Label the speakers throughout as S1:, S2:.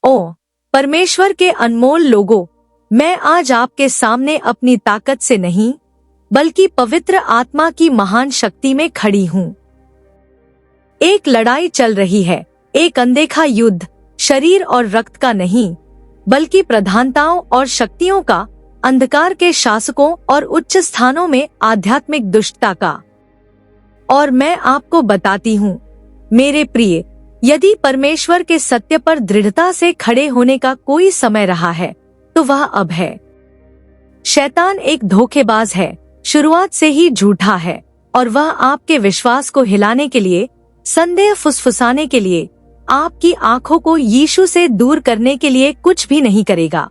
S1: ओ परमेश्वर के अनमोल लोगों, मैं आज आपके सामने अपनी ताकत से नहीं बल्कि पवित्र आत्मा की महान शक्ति में खड़ी हूँ। एक लड़ाई चल रही है, एक अनदेखा युद्ध, शरीर और रक्त का नहीं बल्कि प्रधानताओं और शक्तियों का, अंधकार के शासकों और उच्च स्थानों में आध्यात्मिक दुष्टता का। और मैं आपको बताती हूँ मेरे प्रिय, यदि परमेश्वर के सत्य पर दृढ़ता से खड़े होने का कोई समय रहा है तो वह अब है। शैतान एक धोखेबाज है, शुरुआत से ही झूठा है और वह आपके विश्वास को हिलाने के लिए, संदेह फुसफुसाने के लिए, आपकी आंखों को यीशु से दूर करने के लिए कुछ भी नहीं करेगा।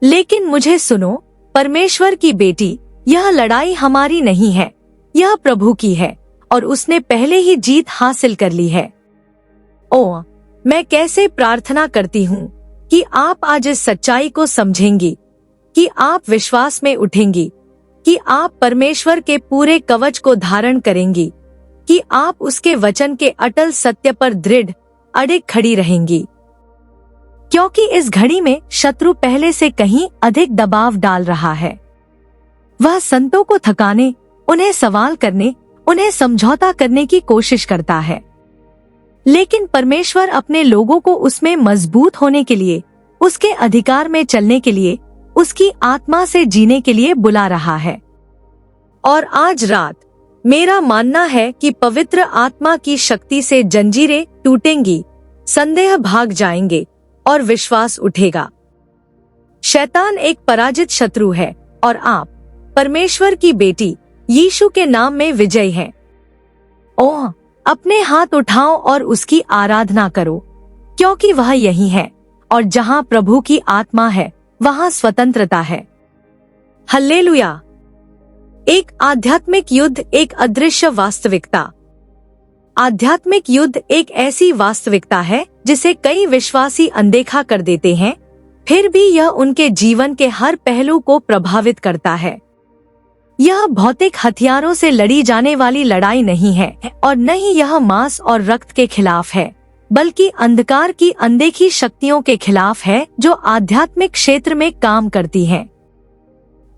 S1: लेकिन मुझे सुनो, परमेश्वर की बेटी, यह लड़ाई हमारी नहीं है, यह प्रभु की है और उसने पहले ही जीत हासिल कर ली है। ओ, मैं कैसे प्रार्थना करती हूँ कि आप आज इस सच्चाई को समझेंगी, कि आप विश्वास में उठेंगी, कि आप परमेश्वर के पूरे कवच को धारण करेंगी, कि आप उसके वचन के अटल सत्य पर दृढ़ अड़िग खड़ी रहेंगी। क्योंकि इस घड़ी में शत्रु पहले से कहीं अधिक दबाव डाल रहा है। वह संतों को थकाने, उन्हें सवाल करने, उन्हें समझौता करने की कोशिश करता है। लेकिन परमेश्वर अपने लोगों को उसमें मजबूत होने के लिए, उसके अधिकार में चलने के लिए, उसकी आत्मा से जीने के लिए बुला रहा है। और आज रात मेरा मानना है कि पवित्र आत्मा की शक्ति से जंजीरें टूटेंगी, संदेह भाग जाएंगे और विश्वास उठेगा। शैतान एक पराजित शत्रु है और आप परमेश्वर की बेटी यीशु के नाम में विजयी हैं। ओह, अपने हाथ उठाओ और उसकी आराधना करो, क्योंकि वह यही है और जहाँ प्रभु की आत्मा है वहाँ स्वतंत्रता है। हल्लेलुया। एक आध्यात्मिक युद्ध, एक अदृश्य वास्तविकता। आध्यात्मिक युद्ध एक ऐसी वास्तविकता है जिसे कई विश्वासी अनदेखा कर देते हैं, फिर भी यह उनके जीवन के हर पहलू को प्रभावित करता है। यह भौतिक हथियारों से लड़ी जाने वाली लड़ाई नहीं है और न ही यह मांस और रक्त के खिलाफ है, बल्कि अंधकार की अनदेखी शक्तियों के खिलाफ है जो आध्यात्मिक क्षेत्र में काम करती हैं।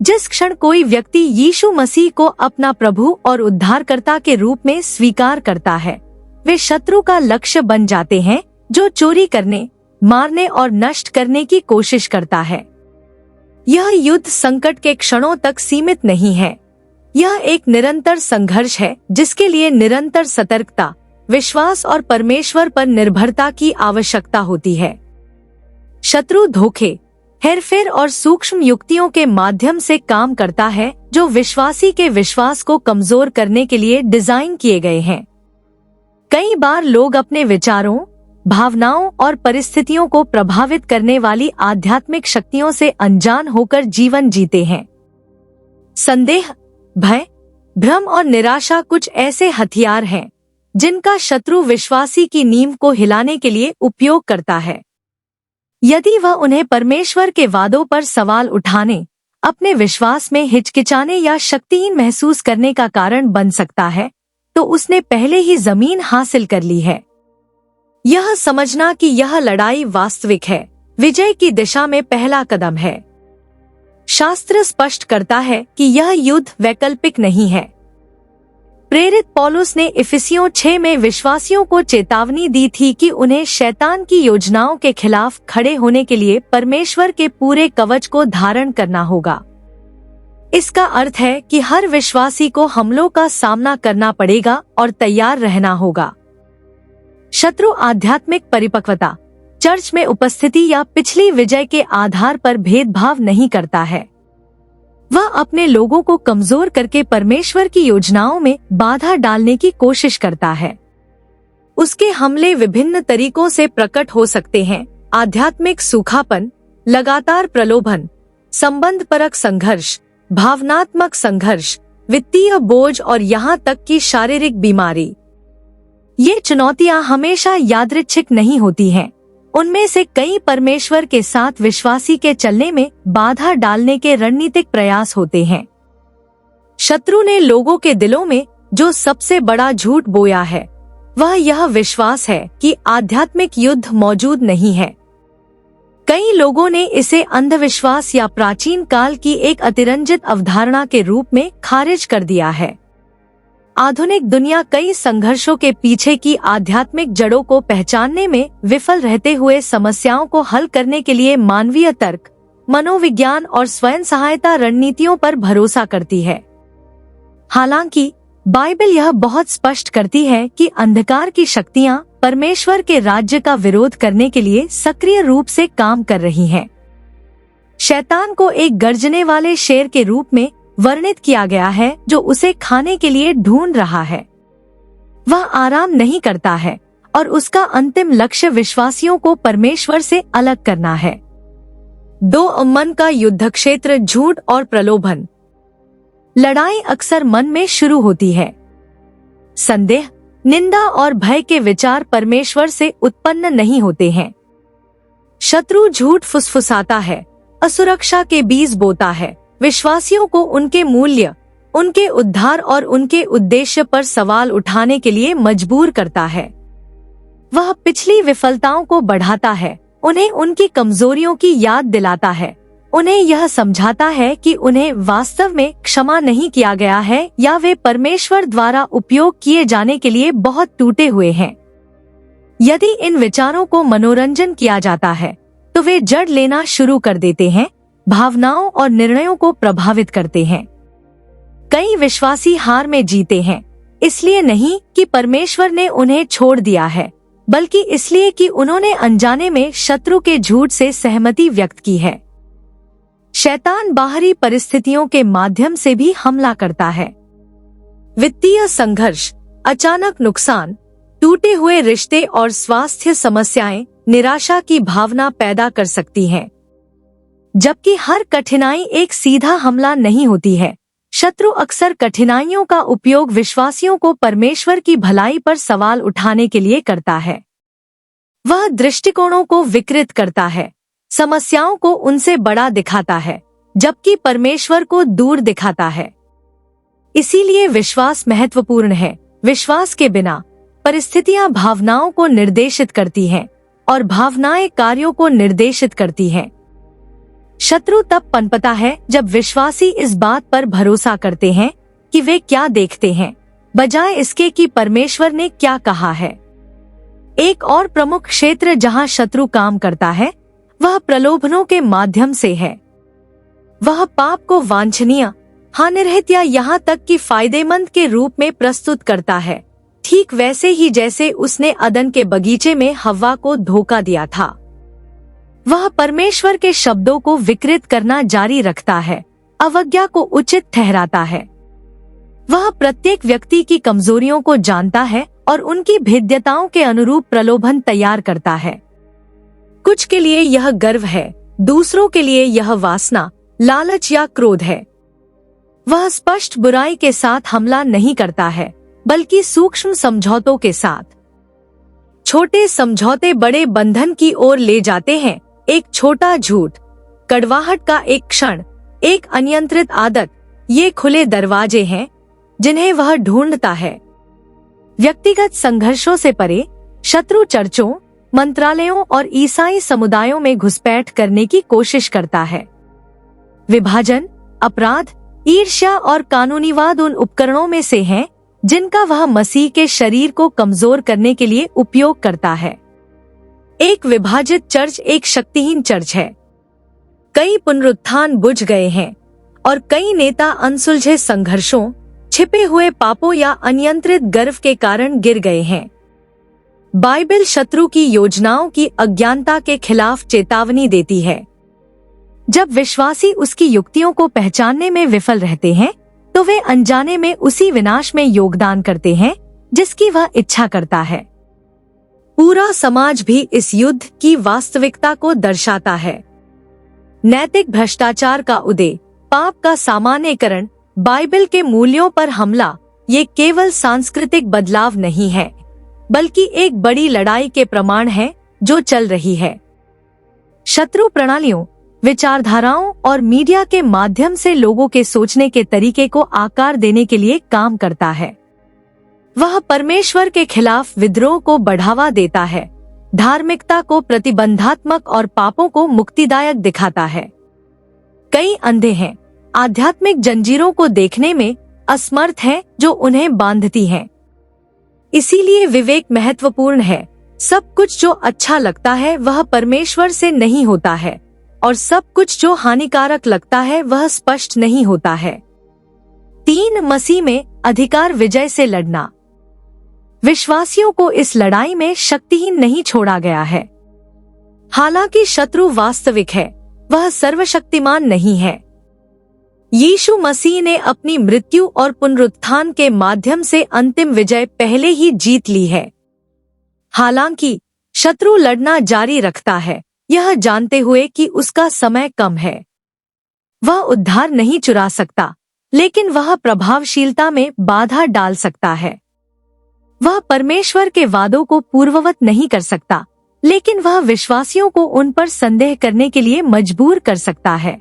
S1: जिस क्षण कोई व्यक्ति यीशु मसीह को अपना प्रभु और उद्धारकर्ता के रूप में स्वीकार करता है, वे शत्रु का लक्ष्य बन जाते हैं जो चोरी करने, मारने और नष्ट करने की कोशिश करता है। यह युद्ध संकट के क्षणों तक सीमित नहीं है। यह एक निरंतर संघर्ष है जिसके लिए निरंतर सतर्कता, विश्वास और परमेश्वर पर निर्भरता की आवश्यकता होती है। शत्रु धोखे, हेरफेर और सूक्ष्म युक्तियों के माध्यम से काम करता है जो विश्वासी के विश्वास को कमजोर करने के लिए डिजाइन किए गए हैं। कई बार लोग अपने विचारों, भावनाओं और परिस्थितियों को प्रभावित करने वाली आध्यात्मिक शक्तियों से अनजान होकर जीवन जीते हैं। संदेह, भय, भ्रम और निराशा कुछ ऐसे हथियार हैं जिनका शत्रु विश्वासी की नींव को हिलाने के लिए उपयोग करता है। यदि वह उन्हें परमेश्वर के वादों पर सवाल उठाने, अपने विश्वास में हिचकिचाने या शक्तिहीन महसूस करने का कारण बन सकता है, तो उसने पहले ही जमीन हासिल कर ली है। यह समझना कि यह लड़ाई वास्तविक है, विजय की दिशा में पहला कदम है। शास्त्र स्पष्ट करता है कि यह युद्ध वैकल्पिक नहीं है। प्रेरित पौलुस ने इफिसियों 6 में विश्वासियों को चेतावनी दी थी कि उन्हें शैतान की योजनाओं के खिलाफ खड़े होने के लिए परमेश्वर के पूरे कवच को धारण करना होगा। इसका अर्थ है कि हर विश्वासी को हमलों का सामना करना पड़ेगा और तैयार रहना होगा। शत्रु आध्यात्मिक परिपक्वता, चर्च में उपस्थिति या पिछली विजय के आधार पर भेदभाव नहीं करता है। वह अपने लोगों को कमजोर करके परमेश्वर की योजनाओं में बाधा डालने की कोशिश करता है। उसके हमले विभिन्न तरीकों से प्रकट हो सकते हैं: आध्यात्मिक सूखापन, लगातार प्रलोभन, संबंधपरक संघर्ष, भावनात्मक संघर्ष, वित्तीय बोझ और यहाँ तक कि शारीरिक बीमारी। ये चुनौतियां हमेशा यादृच्छिक नहीं होती हैं। उनमें से कई परमेश्वर के साथ विश्वासी के चलने में बाधा डालने के रणनीतिक प्रयास होते हैं। शत्रु ने लोगों के दिलों में जो सबसे बड़ा झूठ बोया है, वह यह विश्वास है कि आध्यात्मिक युद्ध मौजूद नहीं है, कई लोगों ने इसे अंधविश्वास या प्राचीन काल की एक अतिरंजित अवधारणा के रूप में खारिज कर दिया है। आधुनिक दुनिया कई संघर्षों के पीछे की आध्यात्मिक जड़ों को पहचानने में विफल रहते हुए समस्याओं को हल करने के लिए मानवीय तर्क, मनोविज्ञान और स्वयं सहायता रणनीतियों पर भरोसा करती है। हालांकि बाइबल यह बहुत स्पष्ट करती है कि अंधकार की शक्तियां परमेश्वर के राज्य का विरोध करने के लिए सक्रिय रूप से काम कर रही हैं। शैतान को एक गर्जने वाले शेर के रूप में वर्णित किया गया है जो उसे खाने के लिए ढूंढ रहा है। वह आराम नहीं करता है और उसका अंतिम लक्ष्य विश्वासियों को परमेश्वर से अलग करना है। दो मन का युद्ध क्षेत्र झूठ और प्रलोभन। लड़ाई अक्सर मन में शुरू होती है। संदेह, निंदा और भय के विचार परमेश्वर से उत्पन्न नहीं होते हैं। शत्रु झूठ फुसफुसाता है, असुरक्षा के बीज बोता है, विश्वासियों को उनके मूल्य, उनके उद्धार और उनके उद्देश्य पर सवाल उठाने के लिए मजबूर करता है। वह पिछली विफलताओं को बढ़ाता है, उन्हें उनकी कमजोरियों की याद दिलाता है, उन्हें यह समझाता है कि उन्हें वास्तव में क्षमा नहीं किया गया है या वे परमेश्वर द्वारा उपयोग किए जाने के लिए बहुत टूटे हुए हैं। यदि इन विचारों को मनोरंजन किया जाता है तो वे जड़ लेना शुरू कर देते हैं, भावनाओं और निर्णयों को प्रभावित करते हैं। कई विश्वासी हार में जीते हैं, इसलिए नहीं कि परमेश्वर ने उन्हें छोड़ दिया है, बल्कि इसलिए कि उन्होंने अनजाने में शत्रु के झूठ से सहमति व्यक्त की है। शैतान बाहरी परिस्थितियों के माध्यम से भी हमला करता है। वित्तीय संघर्ष, अचानक नुकसान, टूटे हुए रिश्ते और स्वास्थ्य समस्याएं निराशा की भावना पैदा कर सकती हैं। जबकि हर कठिनाई एक सीधा हमला नहीं होती है, शत्रु अक्सर कठिनाइयों का उपयोग विश्वासियों को परमेश्वर की भलाई पर सवाल उठाने के लिए करता है। वह दृष्टिकोणों को विकृत करता है, समस्याओं को उनसे बड़ा दिखाता है, जबकि परमेश्वर को दूर दिखाता है। इसीलिए विश्वास महत्वपूर्ण है। विश्वास के बिना परिस्थितियां भावनाओं को निर्देशित करती हैं और भावनाएं कार्यों को निर्देशित करती हैं। शत्रु तब पनपता है जब विश्वासी इस बात पर भरोसा करते हैं कि वे क्या देखते हैं, बजाय इसके कि परमेश्वर ने क्या कहा है। एक और प्रमुख क्षेत्र जहां शत्रु काम करता है वह प्रलोभनों के माध्यम से है। वह पाप को वांछनीय, हानिरहित या यहाँ तक कि फायदेमंद के रूप में प्रस्तुत करता है, ठीक वैसे ही जैसे उसने अदन के बगीचे में हव्वा को धोखा दिया था। वह परमेश्वर के शब्दों को विकृत करना जारी रखता है, अवज्ञा को उचित ठहराता है। वह प्रत्येक व्यक्ति की कमजोरियों को जानता है और उनकी भेद्यताओं के अनुरूप प्रलोभन तैयार करता है। कुछ के लिए यह गर्व है, दूसरों के लिए यह वासना, लालच या क्रोध है। वह स्पष्ट बुराई के साथ हमला नहीं करता है, बल्कि सूक्ष्म समझौतों के साथ। छोटे समझौते बड़े बंधन की ओर ले जाते हैं। एक छोटा झूठ, कड़वाहट का एक क्षण, एक अनियंत्रित आदत, ये खुले दरवाजे हैं जिन्हें वह ढूंढता है। व्यक्तिगत संघर्षों से परे शत्रु चर्चों, मंत्रालयों और ईसाई समुदायों में घुसपैठ करने की कोशिश करता है। विभाजन, अपराध, ईर्ष्या और कानूनीवाद उन उपकरणों में से हैं जिनका वह मसीह के शरीर को कमजोर करने के लिए उपयोग करता है। एक विभाजित चर्च एक शक्तिहीन चर्च है। कई पुनरुत्थान बुझ गए हैं और कई नेता अनसुलझे संघर्षों, छिपे हुए पापों या अनियंत्रित गर्व के कारण गिर गए हैं। बाइबल शत्रु की योजनाओं की अज्ञानता के खिलाफ चेतावनी देती है। जब विश्वासी उसकी युक्तियों को पहचानने में विफल रहते हैं तो वे अनजाने में उसी विनाश में योगदान करते हैं जिसकी वह इच्छा करता है। पूरा समाज भी इस युद्ध की वास्तविकता को दर्शाता है। नैतिक भ्रष्टाचार का उदय, पाप का सामान्यकरण, बाइबल के मूल्यों पर हमला, ये केवल सांस्कृतिक बदलाव नहीं है, बल्कि एक बड़ी लड़ाई के प्रमाण है जो चल रही है। शत्रु प्रणालियों, विचारधाराओं और मीडिया के माध्यम से लोगों के सोचने के तरीके को आकार देने के लिए काम करता है। वह परमेश्वर के खिलाफ विद्रोह को बढ़ावा देता है, धार्मिकता को प्रतिबंधात्मक और पापों को मुक्तिदायक दिखाता है। कई अंधे हैं, आध्यात्मिक जंजीरों को देखने में असमर्थ हैं जो उन्हें बांधती हैं। इसीलिए विवेक महत्वपूर्ण है। सब कुछ जो अच्छा लगता है वह परमेश्वर से नहीं होता है, और सब कुछ जो हानिकारक लगता है वह स्पष्ट नहीं होता है। 3 मसीह में अधिकार विजय से लड़ना। विश्वासियों को इस लड़ाई में शक्तिहीन नहीं छोड़ा गया है। हालांकि शत्रु वास्तविक है, वह सर्वशक्तिमान नहीं है। यीशु मसीह ने अपनी मृत्यु और पुनरुत्थान के माध्यम से अंतिम विजय पहले ही जीत ली है। हालांकि शत्रु लड़ना जारी रखता है, यह जानते हुए कि उसका समय कम है। वह उद्धार नहीं चुरा सकता, लेकिन वह प्रभावशीलता में बाधा डाल सकता है। वह परमेश्वर के वादों को पूर्ववत नहीं कर सकता, लेकिन वह विश्वासियों को उन पर संदेह करने के लिए मजबूर कर सकता है।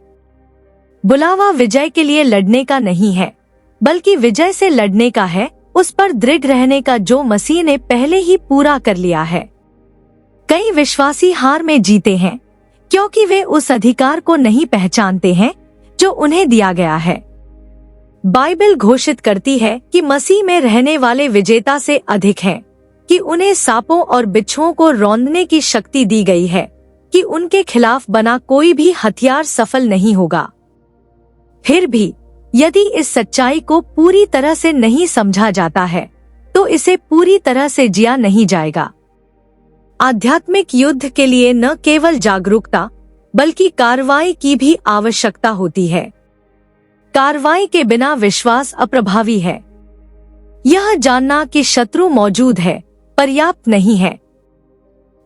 S1: बुलावा विजय के लिए लड़ने का नहीं है, बल्कि विजय से लड़ने का है, उस पर दृढ़ रहने का जो मसीह ने पहले ही पूरा कर लिया है। कई विश्वासी हार में जीते हैं क्योंकि वे उस अधिकार को नहीं पहचानते हैं जो उन्हें दिया गया है। बाइबल घोषित करती है कि मसीह में रहने वाले विजेता से अधिक हैं, कि उन्हें सांपों और बिच्छुओं को रौंदने की शक्ति दी गई है, कि उनके खिलाफ बना कोई भी हथियार सफल नहीं होगा। फिर भी यदि इस सच्चाई को पूरी तरह से नहीं समझा जाता है, तो इसे पूरी तरह से जिया नहीं जाएगा। आध्यात्मिक युद्ध के लिए न केवल जागरूकता, बल्कि कार्रवाई की भी आवश्यकता होती है। कार्रवाई के बिना विश्वास अप्रभावी है। यह जानना कि शत्रु मौजूद है पर्याप्त नहीं है।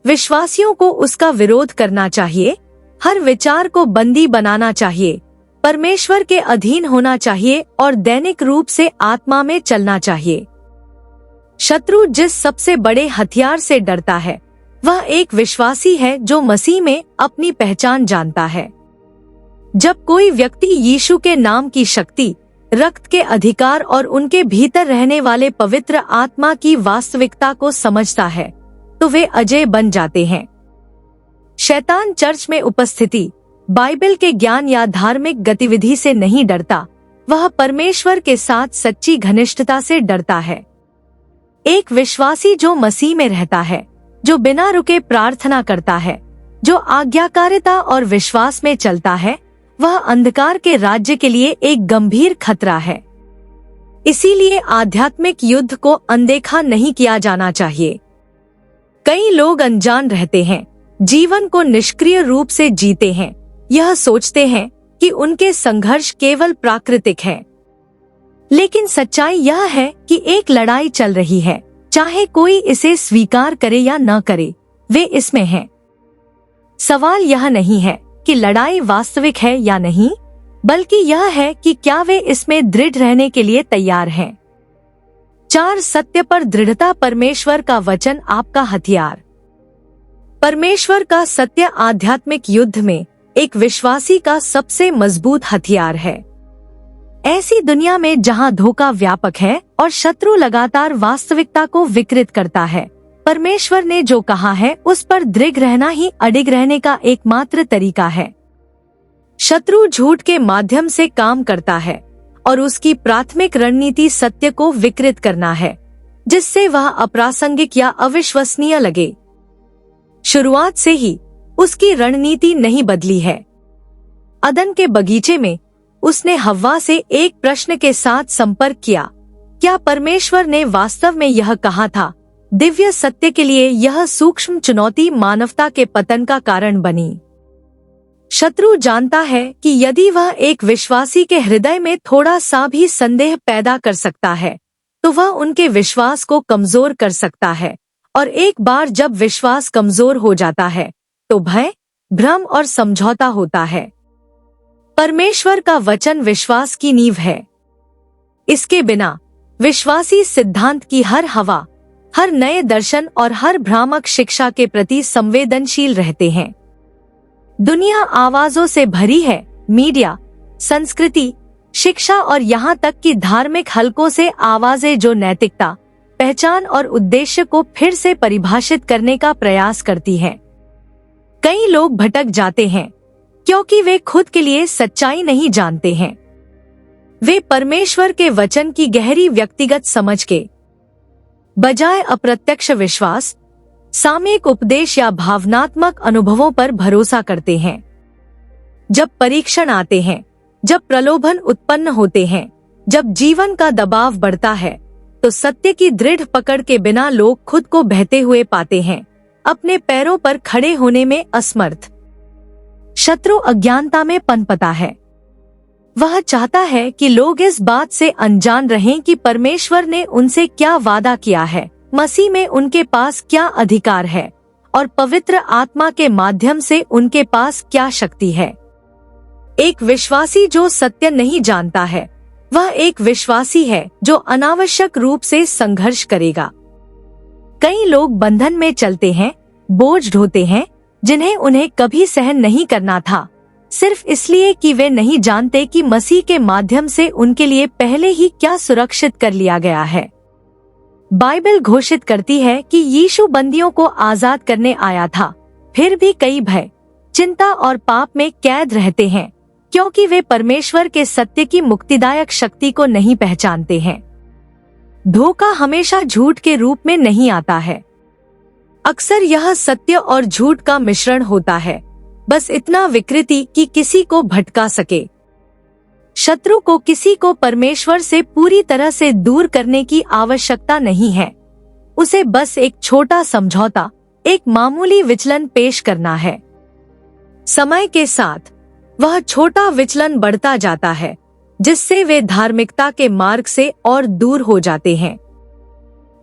S1: विश्वासियों को उसका विरोध करना चाहिए, हर विचार को बंदी बनाना चाहिए, परमेश्वर के अधीन होना चाहिए और दैनिक रूप से आत्मा में चलना चाहिए। शत्रु जिस सबसे बड़े हथियार से डरता है, वह एक विश्वासी है जो मसीह में अपनी पहचान जानता है। जब कोई व्यक्ति यीशु के नाम की शक्ति, रक्त के अधिकार और उनके भीतर रहने वाले पवित्र आत्मा की वास्तविकता को समझता है, तो वे अजय बन जाते हैं। शैतान चर्च में उपस्थिति, बाइबल के ज्ञान या धार्मिक गतिविधि से नहीं डरता, वह परमेश्वर के साथ सच्ची घनिष्ठता से डरता है। एक विश्वासी जो मसीह में रहता है, जो बिना रुके प्रार्थना करता है, जो आज्ञाकारिता और विश्वास में चलता है, वह अंधकार के राज्य के लिए एक गंभीर खतरा है। इसीलिए आध्यात्मिक युद्ध को अनदेखा नहीं किया जाना चाहिए। कई लोग अनजान रहते हैं, जीवन को निष्क्रिय रूप से जीते हैं, यह सोचते हैं कि उनके संघर्ष केवल प्राकृतिक हैं। लेकिन सच्चाई यह है कि एक लड़ाई चल रही है, चाहे कोई इसे स्वीकार करे या न करे, वे इसमें हैं। सवाल यह नहीं है कि लड़ाई वास्तविक है या नहीं, बल्कि यह है कि क्या वे इसमें दृढ़ रहने के लिए तैयार हैं। 4 सत्य पर दृढ़ता। परमेश्वर का वचन आपका हथियार। परमेश्वर का सत्य आध्यात्मिक युद्ध में एक विश्वासी का सबसे मजबूत हथियार है। ऐसी दुनिया में जहां धोखा व्यापक है और शत्रु लगातार वास्तविकता को विकृत करता है, परमेश्वर ने जो कहा है उस पर दृढ़ रहना ही अडिग रहने का एकमात्र तरीका है। शत्रु झूठ के माध्यम से काम करता है और उसकी प्राथमिक रणनीति सत्य को विकृत करना है, जिससे वह अप्रासंगिक या अविश्वसनीय लगे। शुरुआत से ही उसकी रणनीति नहीं बदली है। अदन के बगीचे में उसने हव्वा से एक प्रश्न के साथ संपर्क किया, क्या परमेश्वर ने वास्तव में यह कहा था? दिव्य सत्य के लिए यह सूक्ष्म चुनौती मानवता के पतन का कारण बनी। शत्रु जानता है कि यदि वह एक विश्वासी के हृदय में थोड़ा सा भी संदेह पैदा कर सकता है, तो वह उनके विश्वास को कमजोर कर सकता है, और एक बार जब विश्वास कमजोर हो जाता है, तो भय, भ्रम और समझौता होता है। परमेश्वर का वचन विश्वास की नींव है। इसके बिना विश्वासी सिद्धांत की हर हवा, हर नए दर्शन और हर भ्रामक शिक्षा के प्रति संवेदनशील रहते हैं। दुनिया आवाजों से भरी है, मीडिया, संस्कृति, शिक्षा और यहाँ तक कि धार्मिक हलकों से आवाजें जो नैतिकता, पहचान और उद्देश्य को फिर से परिभाषित करने का प्रयास करती है। कई लोग भटक जाते हैं क्योंकि वे खुद के लिए सच्चाई नहीं जानते हैं। वे परमेश्वर के वचन की गहरी व्यक्तिगत समझ के बजाय अप्रत्यक्ष विश्वास, सामयिक उपदेश या भावनात्मक अनुभवों पर भरोसा करते हैं। जब परीक्षण आते हैं, जब प्रलोभन उत्पन्न होते हैं, जब जीवन का दबाव बढ़ता है, तो सत्य की दृढ़ पकड़ के बिना लोग खुद को बहते हुए पाते हैं, अपने पैरों पर खड़े होने में असमर्थ। शत्रु अज्ञानता में पनपता है। वह चाहता है कि लोग इस बात से अनजान रहें कि परमेश्वर ने उनसे क्या वादा किया है, मसीह में उनके पास क्या अधिकार है और पवित्र आत्मा के माध्यम से उनके पास क्या शक्ति है। एक विश्वासी जो सत्य नहीं जानता है, वह एक विश्वासी है जो अनावश्यक रूप से संघर्ष करेगा। कई लोग बंधन में चलते हैं, बोझ ढोते हैं जिन्हें उन्हें कभी सहन नहीं करना था, सिर्फ इसलिए कि वे नहीं जानते कि मसीह के माध्यम से उनके लिए पहले ही क्या सुरक्षित कर लिया गया है। बाइबल घोषित करती है कि यीशु बंदियों को आजाद करने आया था, फिर भी कई भय, चिंता और पाप में कैद रहते हैं क्योंकि वे परमेश्वर के सत्य की मुक्तिदायक शक्ति को नहीं पहचानते हैं। धोखा हमेशा झूठ के रूप में नहीं आता है। अक्सर यह सत्य और झूठ का मिश्रण होता है, बस इतना विकृति कि किसी को भटका सके। शत्रु को किसी को परमेश्वर से पूरी तरह से दूर करने की आवश्यकता नहीं है। उसे बस एक छोटा समझौता, एक मामूली विचलन पेश करना है। समय के साथ वह छोटा विचलन बढ़ता जाता है, जिससे वे धार्मिकता के मार्ग से और दूर हो जाते हैं।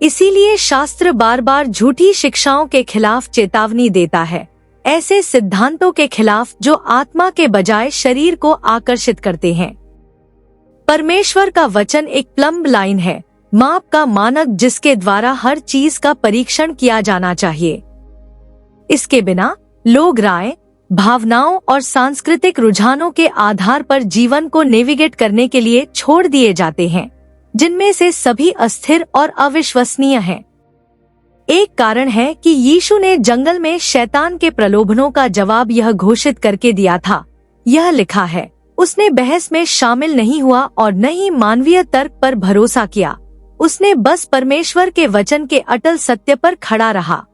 S1: इसीलिए शास्त्र बार बार झूठी शिक्षाओं के खिलाफ चेतावनी देता है, ऐसे सिद्धांतों के खिलाफ जो आत्मा के बजाय शरीर को आकर्षित करते हैं। परमेश्वर का वचन एक प्लम्ब लाइन है, माप का मानक जिसके द्वारा हर चीज का परीक्षण किया जाना चाहिए। इसके बिना लोग राय, भावनाओं और सांस्कृतिक रुझानों के आधार पर जीवन को नेविगेट करने के लिए छोड़ दिए जाते हैं, जिनमें से सभी अस्थिर और अविश्वसनीय हैं। एक कारण है कि यीशु ने जंगल में शैतान के प्रलोभनों का जवाब यह घोषित करके दिया था। यह लिखा है, उसने बहस में शामिल नहीं हुआ और न ही मानवीय तर्क पर भरोसा किया। उसने बस परमेश्वर के वचन के अटल सत्य पर खड़ा रहा।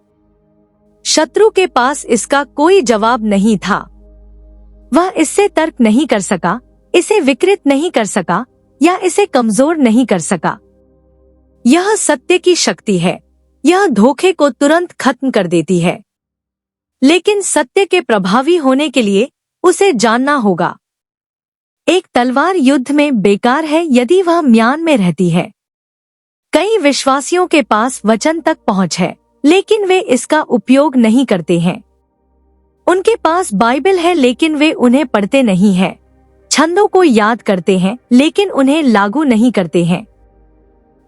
S1: शत्रु के पास इसका कोई जवाब नहीं था। वह इससे तर्क नहीं कर सका, इसे विकृत नहीं कर सका या इसे कमजोर नहीं कर सका। यह सत्य की शक्ति है। यह धोखे को तुरंत खत्म कर देती है। लेकिन सत्य के प्रभावी होने के लिए उसे जानना होगा। एक तलवार युद्ध में बेकार है यदि वह म्यान में रहती है। कई विश्वासियों के पास वचन तक पहुंच है, लेकिन वे इसका उपयोग नहीं करते हैं। उनके पास बाइबल है लेकिन वे उन्हें पढ़ते नहीं हैं। छंदों को याद करते हैं लेकिन उन्हें लागू नहीं करते हैं।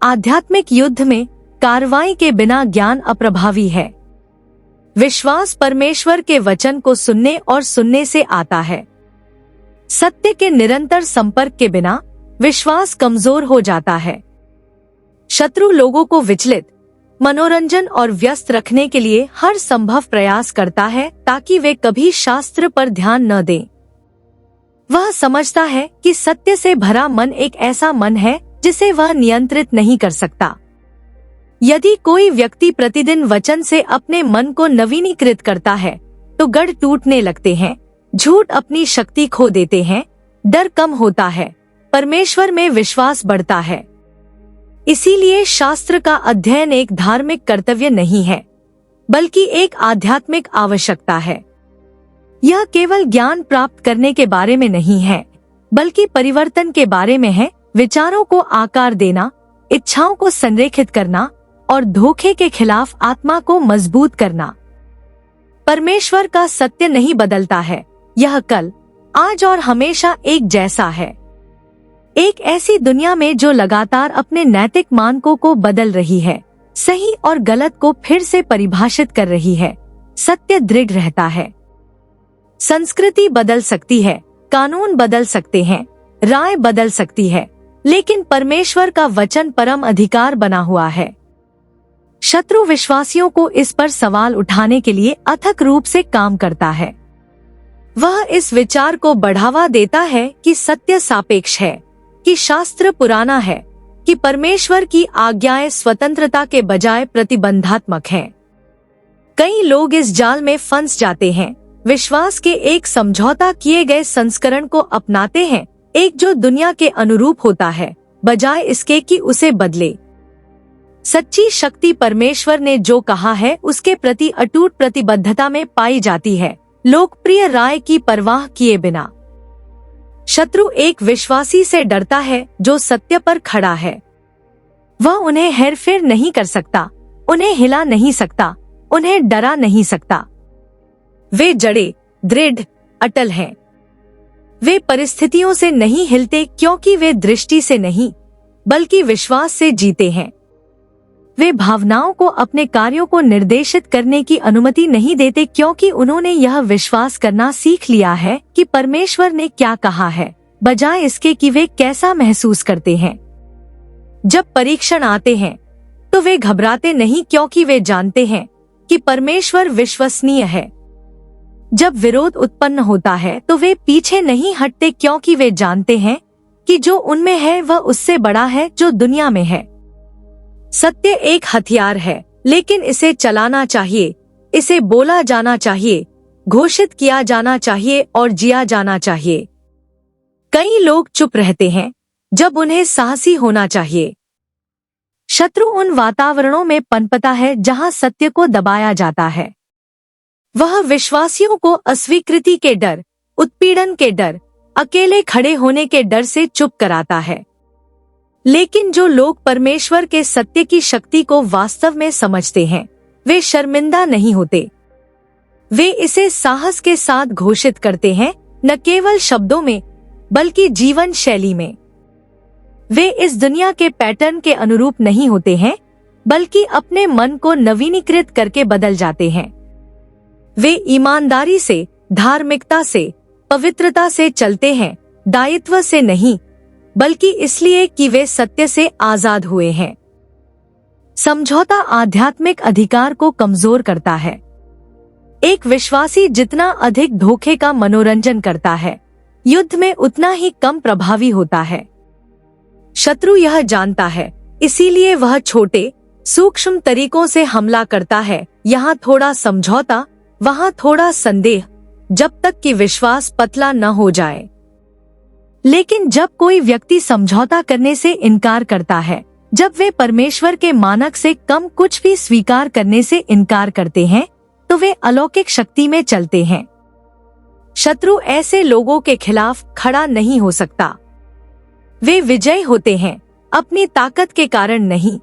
S1: आध्यात्मिक युद्ध में कार्रवाई के बिना ज्ञान अप्रभावी है। विश्वास परमेश्वर के वचन को सुनने और सुनने से आता है। सत्य के निरंतर संपर्क के बिना विश्वास कमजोर हो जाता है। शत्रु लोगों को विचलित, मनोरंजन और व्यस्त रखने के लिए हर संभव प्रयास करता है ताकि वे कभी शास्त्र पर ध्यान न दें। वह समझता है कि सत्य से भरा मन एक ऐसा मन है जिसे वह नियंत्रित नहीं कर सकता। यदि कोई व्यक्ति प्रतिदिन वचन से अपने मन को नवीनीकृत करता है तो गढ़ टूटने लगते हैं, झूठ अपनी शक्ति खो देते हैं, डर कम होता है, परमेश्वर में विश्वास बढ़ता है। इसीलिए शास्त्र का अध्ययन एक धार्मिक कर्तव्य नहीं है, बल्कि एक आध्यात्मिक आवश्यकता है। यह केवल ज्ञान प्राप्त करने के बारे में नहीं है, बल्कि परिवर्तन के बारे में है, विचारों को आकार देना, इच्छाओं को संरेखित करना और धोखे के खिलाफ आत्मा को मजबूत करना। परमेश्वर का सत्य नहीं बदलता है। यह कल, आज और हमेशा एक जैसा है। एक ऐसी दुनिया में जो लगातार अपने नैतिक मानकों को बदल रही है, सही और गलत को फिर से परिभाषित कर रही है, सत्य दृढ़ रहता है। संस्कृति बदल सकती है, कानून बदल सकते हैं, राय बदल सकती है, लेकिन परमेश्वर का वचन परम अधिकार बना हुआ है। शत्रु विश्वासियों को इस पर सवाल उठाने के लिए अथक रूप से काम करता है। वह इस विचार को बढ़ावा देता है कि सत्य सापेक्ष है, कि शास्त्र पुराना है, कि परमेश्वर की आज्ञाएं स्वतंत्रता के बजाय प्रतिबंधात्मक हैं। कई लोग इस जाल में फंस जाते हैं, विश्वास के एक समझौता किए गए संस्करण को अपनाते हैं, एक जो दुनिया के अनुरूप होता है, बजाय इसके कि उसे बदले। सच्ची शक्ति परमेश्वर ने जो कहा है उसके प्रति अटूट प्रतिबद्धता में पाई जाती है, लोकप्रिय राय की परवाह किए बिना। शत्रु एक विश्वासी से डरता है जो सत्य पर खड़ा है। वह उन्हें हेरफेर नहीं कर सकता, उन्हें हिला नहीं सकता, उन्हें डरा नहीं सकता। वे जड़े, दृढ़, अटल हैं। वे परिस्थितियों से नहीं हिलते क्योंकि वे दृष्टि से नहीं, बल्कि विश्वास से जीते हैं। वे भावनाओं को अपने कार्यों को निर्देशित करने की अनुमति नहीं देते क्योंकि उन्होंने यह विश्वास करना सीख लिया है कि परमेश्वर ने क्या कहा है, बजाय इसके कि वे कैसा महसूस करते हैं। जब परीक्षण आते हैं तो वे घबराते नहीं क्योंकि वे जानते हैं कि परमेश्वर विश्वसनीय है। जब विरोध उत्पन्न होता है तो वे पीछे नहीं हटते क्योंकि वे जानते हैं कि जो उनमें है वह उससे बड़ा है जो दुनिया में है। सत्य एक हथियार है, लेकिन इसे चलाना चाहिए, इसे बोला जाना चाहिए, घोषित किया जाना चाहिए और जिया जाना चाहिए। कई लोग चुप रहते हैं जब उन्हें साहसी होना चाहिए। शत्रु उन वातावरणों में पनपता है जहां सत्य को दबाया जाता है। वह विश्वासियों को अस्वीकृति के डर, उत्पीड़न के डर, अकेले खड़े होने के डर से चुप कराता है। लेकिन जो लोग परमेश्वर के सत्य की शक्ति को वास्तव में समझते हैं, वे शर्मिंदा नहीं होते। वे इसे साहस के साथ घोषित करते हैं, न केवल शब्दों में बल्कि जीवन शैली में। वे इस दुनिया के पैटर्न के अनुरूप नहीं होते हैं, बल्कि अपने मन को नवीनीकृत करके बदल जाते हैं। वे ईमानदारी से, धार्मिकता से, पवित्रता से चलते हैं, दायित्व से नहीं, बल्कि इसलिए कि वे सत्य से आजाद हुए हैं। समझौता आध्यात्मिक अधिकार को कमजोर करता है। एक विश्वासी जितना अधिक धोखे का मनोरंजन करता है, युद्ध में उतना ही कम प्रभावी होता है। शत्रु यह जानता है, इसीलिए वह छोटे, सूक्ष्म तरीकों से हमला करता है, यहाँ थोड़ा समझौता, वहाँ थोड़ा संदेह, जब तक कि विश्वास पतला न हो जाए। लेकिन जब कोई व्यक्ति समझौता करने से इनकार करता है, जब वे परमेश्वर के मानक से कम कुछ भी स्वीकार करने से इनकार करते हैं, तो वे अलौकिक शक्ति में चलते हैं। शत्रु ऐसे लोगों के खिलाफ खड़ा नहीं हो सकता। वे विजयी होते हैं अपनी ताकत के कारण नहीं,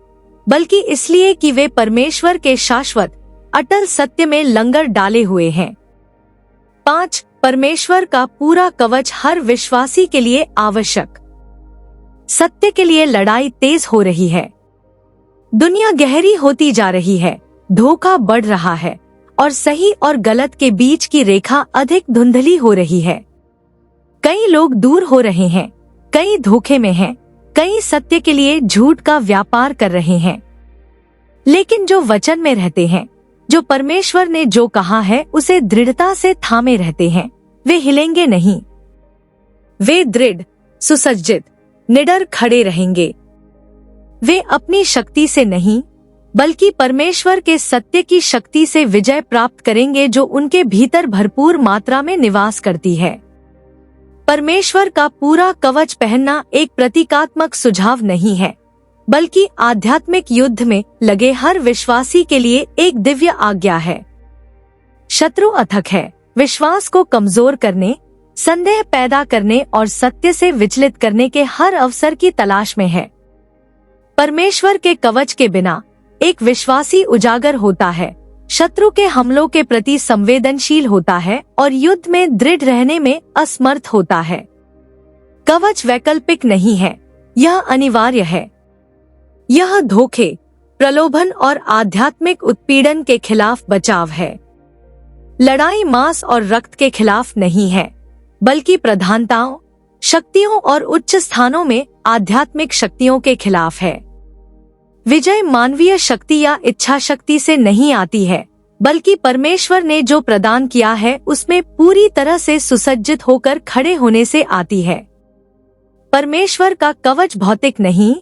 S1: बल्कि इसलिए कि वे परमेश्वर के शाश्वत, अटल सत्य में लंगर डाले हुए हैं। 5. परमेश्वर का पूरा कवच हर विश्वासी के लिए आवश्यक। सत्य के लिए लड़ाई तेज हो रही है। दुनिया गहरी होती जा रही है, धोखा बढ़ रहा है और सही और गलत के बीच की रेखा अधिक धुंधली हो रही है। कई लोग दूर हो रहे हैं, कई धोखे में हैं, कई सत्य के लिए झूठ का व्यापार कर रहे हैं। लेकिन जो वचन में रहते हैं, जो परमेश्वर ने जो कहा है उसे दृढ़ता से थामे रहते हैं, वे हिलेंगे नहीं। वे दृढ़, सुसज्जित, निडर खड़े रहेंगे। वे अपनी शक्ति से नहीं, बल्कि परमेश्वर के सत्य की शक्ति से विजय प्राप्त करेंगे जो उनके भीतर भरपूर मात्रा में निवास करती है। परमेश्वर का पूरा कवच पहनना एक प्रतीकात्मक सुझाव नहीं है, बल्कि आध्यात्मिक युद्ध में लगे हर विश्वासी के लिए एक दिव्य आज्ञा है। शत्रु अथक है, विश्वास को कमजोर करने, संदेह पैदा करने और सत्य से विचलित करने के हर अवसर की तलाश में है। परमेश्वर के कवच के बिना एक विश्वासी उजागर होता है, शत्रु के हमलों के प्रति संवेदनशील होता है और युद्ध में दृढ़ रहने में असमर्थ होता है। कवच वैकल्पिक नहीं है, यह अनिवार्य है। यह धोखे, प्रलोभन और आध्यात्मिक उत्पीड़न के खिलाफ बचाव है। लड़ाई मांस और रक्त के खिलाफ नहीं है, बल्कि प्रधानताओं, शक्तियों और उच्च स्थानों में आध्यात्मिक शक्तियों के खिलाफ है। विजय मानवीय शक्ति या इच्छा शक्ति से नहीं आती है, बल्कि परमेश्वर ने जो प्रदान किया है उसमें पूरी तरह से सुसज्जित होकर खड़े होने से आती है। परमेश्वर का कवच भौतिक नहीं,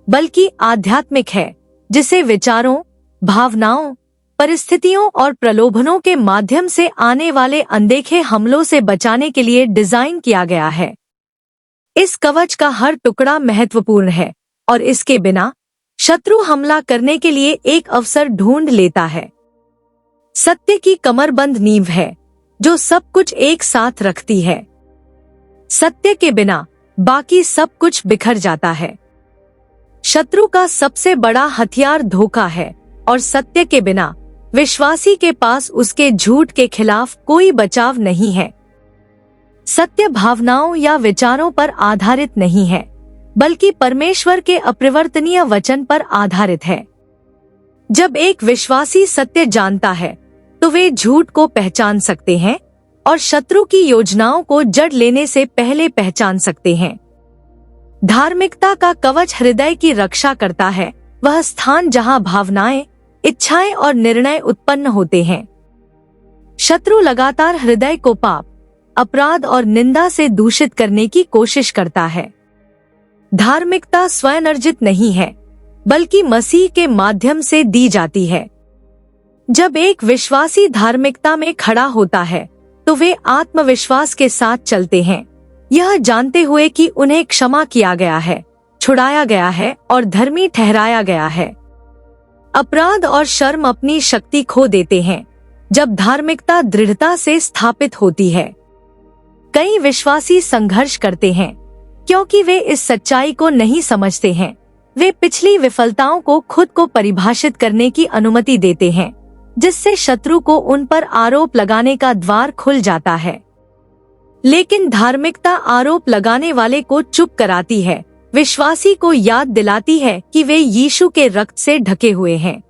S1: बल्कि आध्यात्मिक है, जिसे विचारों, भावनाओं, परिस्थितियों और प्रलोभनों के माध्यम से आने वाले अनदेखे हमलों से बचाने के लिए डिजाइन किया गया है। इस कवच का हर टुकड़ा महत्वपूर्ण है और इसके बिना शत्रु हमला करने के लिए एक अवसर ढूंढ लेता है। सत्य की कमरबंद नींव है जो सब कुछ एक साथ रखती है। सत्य के बिना बाकी सब कुछ बिखर जाता है। शत्रु का सबसे बड़ा हथियार धोखा है और सत्य के बिना विश्वासी के पास उसके झूठ के खिलाफ कोई बचाव नहीं है। सत्य भावनाओं या विचारों पर आधारित नहीं है, बल्कि परमेश्वर के अपरिवर्तनीय वचन पर आधारित है। जब एक विश्वासी सत्य जानता है तो वे झूठ को पहचान सकते हैं और शत्रु की योजनाओं को जड़ लेने से पहले पहचान सकते हैं। धार्मिकता का कवच हृदय की रक्षा करता है, वह स्थान जहां भावनाएं, इच्छाएं और निर्णय उत्पन्न होते हैं। शत्रु लगातार हृदय को पाप, अपराध और निंदा से दूषित करने की कोशिश करता है। धार्मिकता स्वयं अर्जित नहीं है, बल्कि मसीह के माध्यम से दी जाती है। जब एक विश्वासी धार्मिकता में खड़ा होता है तो वे आत्मविश्वास के साथ चलते हैं, यह जानते हुए कि उन्हें क्षमा किया गया है, छुड़ाया गया है और धर्मी ठहराया गया है। अपराध और शर्म अपनी शक्ति खो देते हैं जब धार्मिकता दृढ़ता से स्थापित होती है। कई विश्वासी संघर्ष करते हैं क्योंकि वे इस सच्चाई को नहीं समझते हैं। वे पिछली विफलताओं को खुद को परिभाषित करने की अनुमति देते हैं, जिससे शत्रु को उन पर आरोप लगाने का द्वार खुल जाता है। लेकिन धार्मिकता आरोप लगाने वाले को चुप कराती है, विश्वासी को याद दिलाती है कि वे यीशु के रक्त से ढके हुए हैं।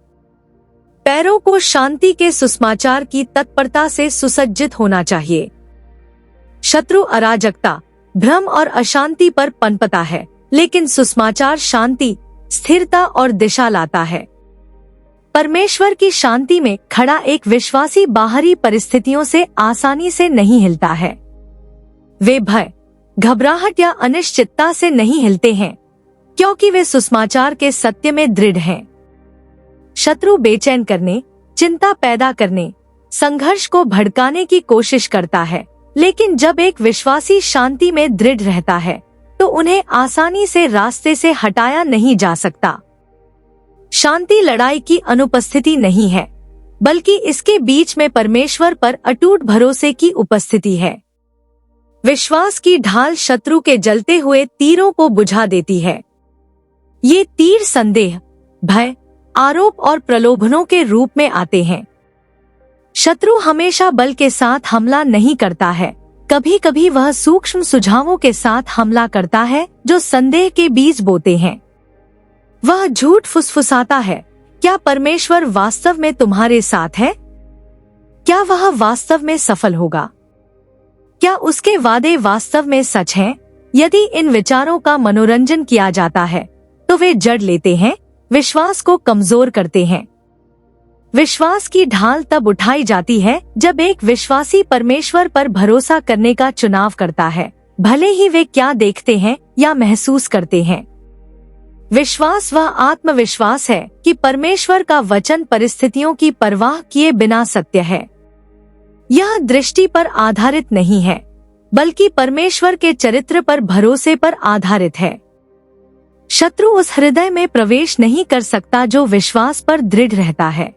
S1: पैरों को शांति के सुसमाचार की तत्परता से सुसज्जित होना चाहिए। शत्रु अराजकता, भ्रम और अशांति पर पनपता है, लेकिन सुसमाचार शांति, स्थिरता और दिशा लाता है। परमेश्वर की शांति में खड़ा एक विश्वासी बाहरी परिस्थितियों से आसानी से नहीं हिलता है। वे भय, घबराहट या अनिश्चितता से नहीं हिलते हैं, क्योंकि वे सुसमाचार के सत्य में दृढ़ हैं। शत्रु बेचैन करने, चिंता पैदा करने, संघर्ष को भड़काने की कोशिश करता है, लेकिन जब एक विश्वासी शांति में दृढ़ रहता है तो उन्हें आसानी से रास्ते से हटाया नहीं जा सकता। शांति लड़ाई की अनुपस्थिति नहीं है, बल्कि इसके बीच में परमेश्वर पर अटूट भरोसे की उपस्थिति है। विश्वास की ढाल शत्रु के जलते हुए तीरों को बुझा देती है। ये तीर संदेह, भय, आरोप और प्रलोभनों के रूप में आते हैं। शत्रु हमेशा बल के साथ हमला नहीं करता है, कभी कभी वह सूक्ष्म सुझावों के साथ हमला करता है जो संदेह के बीज बोते हैं। वह झूठ फुसफुसाता है, क्या परमेश्वर वास्तव में तुम्हारे साथ है? क्या वह वास्तव में सफल होगा? क्या उसके वादे वास्तव में सच हैं? यदि इन विचारों का मनोरंजन किया जाता है तो वे जड़ लेते हैं, विश्वास को कमजोर करते हैं। विश्वास की ढाल तब उठाई जाती है जब एक विश्वासी परमेश्वर पर भरोसा करने का चुनाव करता है, भले ही वे क्या देखते हैं या महसूस करते हैं। विश्वास वह आत्मविश्वास है कि परमेश्वर का वचन परिस्थितियों की परवाह किए बिना सत्य है। यह दृष्टि पर आधारित नहीं है, बल्कि परमेश्वर के चरित्र पर भरोसे पर आधारित है। शत्रु उस हृदय में प्रवेश नहीं कर सकता जो विश्वास पर दृढ़ रहता है।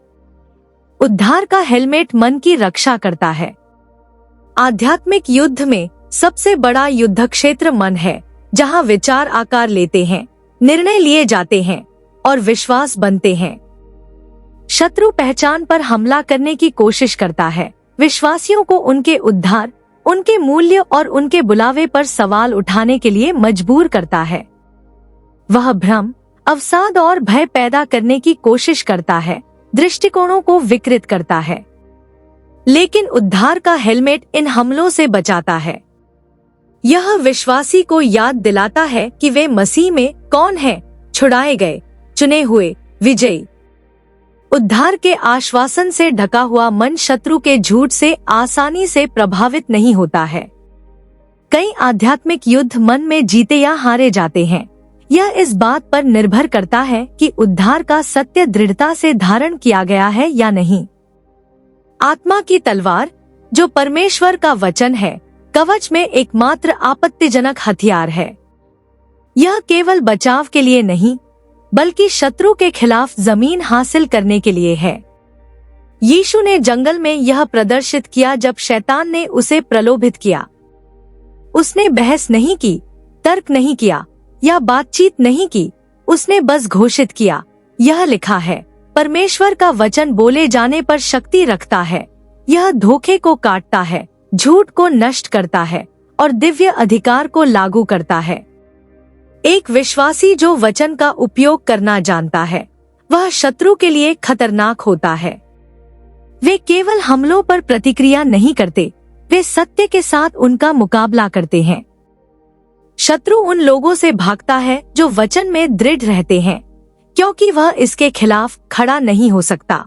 S1: उद्धार का हेलमेट मन की रक्षा करता है। आध्यात्मिक युद्ध में सबसे बड़ा युद्ध क्षेत्र मन है, जहां विचार आकार लेते हैं, निर्णय लिए जाते हैं और विश्वास बनते हैं। शत्रु पहचान पर हमला करने की कोशिश करता है, विश्वासियों को उनके उद्धार, उनके मूल्य और उनके बुलावे पर सवाल उठाने के लिए मजबूर करता है। वह भ्रम, अवसाद और भय पैदा करने की कोशिश करता है, दृष्टिकोणों को विकृत करता है। लेकिन उद्धार का हेलमेट इन हमलों से बचाता है। यह विश्वासी को याद दिलाता है कि वे मसीह में कौन हैं, छुड़ाए गए, चुने हुए, विजय। उद्धार के आश्वासन से ढका हुआ मन शत्रु के झूठ से आसानी से प्रभावित नहीं होता है। कई आध्यात्मिक युद्ध मन में जीते या हारे जाते हैं। यह इस बात पर निर्भर करता है कि उद्धार का सत्य दृढ़ता से धारण किया गया है या नहीं। आत्मा की तलवार, जो परमेश्वर का वचन है, कवच में एकमात्र आपत्तिजनक हथियार है। यह केवल बचाव के लिए नहीं, बल्कि शत्रु के खिलाफ जमीन हासिल करने के लिए है। यीशु ने जंगल में यह प्रदर्शित किया जब शैतान ने उसे प्रलोभित किया। उसने बहस नहीं की, तर्क नहीं किया या बातचीत नहीं की, उसने बस घोषित किया, यह लिखा है। परमेश्वर का वचन बोले जाने पर शक्ति रखता है। यह धोखे को काटता है, झूठ को नष्ट करता है और दिव्य अधिकार को लागू करता है। एक विश्वासी जो वचन का उपयोग करना जानता है, वह शत्रु के लिए खतरनाक होता है। वे केवल हमलों पर प्रतिक्रिया नहीं करते, वे सत्य के साथ उनका मुकाबला करते हैं। शत्रु उन लोगों से भागता है जो वचन में दृढ़ रहते हैं, क्योंकि वह इसके खिलाफ खड़ा नहीं हो सकता।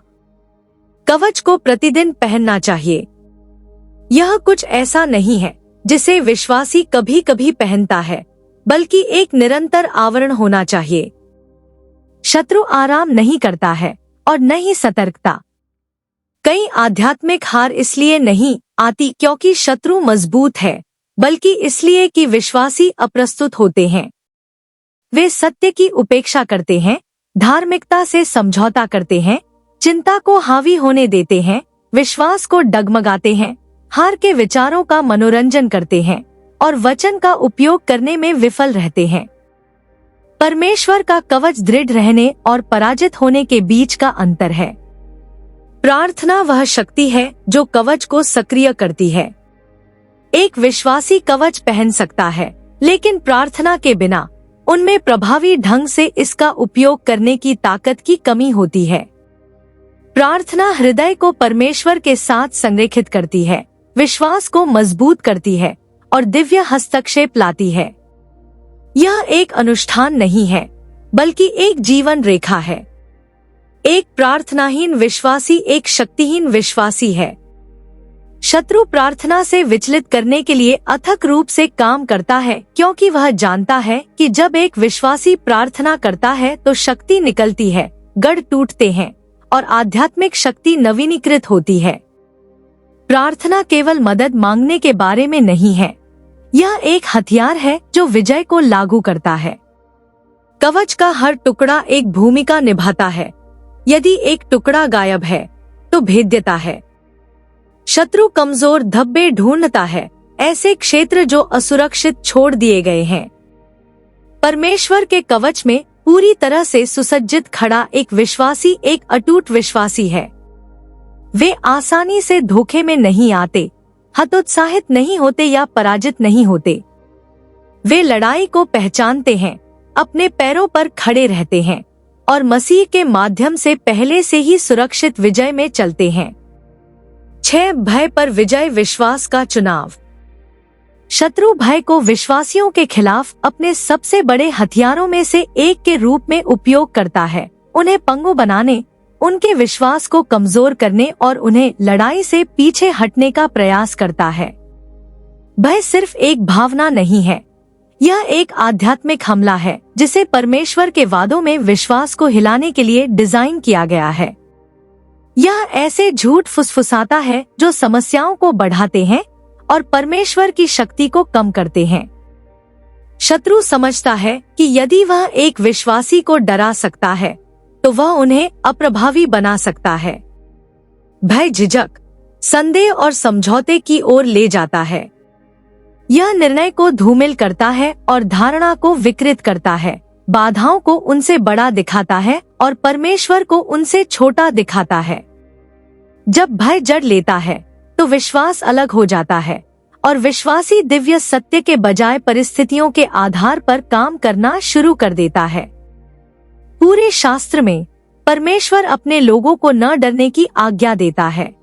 S1: कवच को प्रतिदिन पहनना चाहिए। यह कुछ ऐसा नहीं है जिसे विश्वासी कभी कभी पहनता है, बल्कि एक निरंतर आवरण होना चाहिए। शत्रु आराम नहीं करता है और न ही सतर्कता। कई आध्यात्मिक हार इसलिए नहीं आती क्योंकि शत्रु मजबूत है, बल्कि इसलिए कि विश्वासी अप्रस्तुत होते हैं। वे सत्य की उपेक्षा करते हैं, धार्मिकता से समझौता करते हैं, चिंता को हावी होने देते हैं, विश्वास को डगमगाते हैं, हार के विचारों का मनोरंजन करते हैं और वचन का उपयोग करने में विफल रहते हैं। परमेश्वर का कवच दृढ़ रहने और पराजित होने के बीच का अंतर है। प्रार्थना वह शक्ति है जो कवच को सक्रिय करती है। एक विश्वासी कवच पहन सकता है, लेकिन प्रार्थना के बिना उनमें प्रभावी ढंग से इसका उपयोग करने की ताकत की कमी होती है। प्रार्थना हृदय को परमेश्वर के साथ संरेखित करती है, विश्वास को मजबूत करती है और दिव्य हस्तक्षेप लाती है। यह एक अनुष्ठान नहीं है, बल्कि एक जीवन रेखा है। एक प्रार्थनाहीन विश्वासी एक शक्तिहीन विश्वासी है। शत्रु प्रार्थना से विचलित करने के लिए अथक रूप से काम करता है, क्योंकि वह जानता है कि जब एक विश्वासी प्रार्थना करता है तो शक्ति निकलती है, गढ़ टूटते हैं और आध्यात्मिक शक्ति नवीनीकृत होती है। प्रार्थना केवल मदद मांगने के बारे में नहीं है, यह एक हथियार है जो विजय को लागू करता है। कवच का हर टुकड़ा एक भूमिका निभाता है। यदि एक टुकड़ा गायब है तो भेद्यता है। शत्रु कमजोर धब्बे ढूंढता है, ऐसे क्षेत्र जो असुरक्षित छोड़ दिए गए हैं। परमेश्वर के कवच में पूरी तरह से सुसज्जित खड़ा एक विश्वासी एक अटूट विश्वासी है। वे आसानी से धोखे में नहीं आते, हतोत्साहित नहीं होते या पराजित नहीं होते। वे लड़ाई को पहचानते हैं, अपने पैरों पर खड़े रहते हैं और मसीह के माध्यम से पहले से ही सुरक्षित विजय में चलते हैं। 6 भय पर विजय विश्वास का चुनाव। शत्रु भय को विश्वासियों के खिलाफ अपने सबसे बड़े हथियारों में से एक के रूप में उपयोग करता है, उन्हें पंगु बनाने, उनके विश्वास को कमजोर करने और उन्हें लड़ाई से पीछे हटने का प्रयास करता है। भय सिर्फ एक भावना नहीं है, यह एक आध्यात्मिक हमला है जिसे परमेश्वर के वादों में विश्वास को हिलाने के लिए डिजाइन किया गया है। यह ऐसे झूठ फुसफुसाता है जो समस्याओं को बढ़ाते हैं और परमेश्वर की शक्ति को कम करते हैं। शत्रु समझता है कि यदि वह एक विश्वासी को डरा सकता है तो वह उन्हें अप्रभावी बना सकता है। भय झिझक, संदेह और समझौते की ओर ले जाता है। यह निर्णय को धूमिल करता है और धारणा को विकृत करता है, बाधाओं को उनसे बड़ा दिखाता है और परमेश्वर को उनसे छोटा दिखाता है। जब भय जड़ लेता है तो विश्वास अलग हो जाता है और विश्वासी दिव्य सत्य के बजाय परिस्थितियों के आधार पर काम करना शुरू कर देता है। पूरे शास्त्र में परमेश्वर अपने लोगों को न डरने की आज्ञा देता है।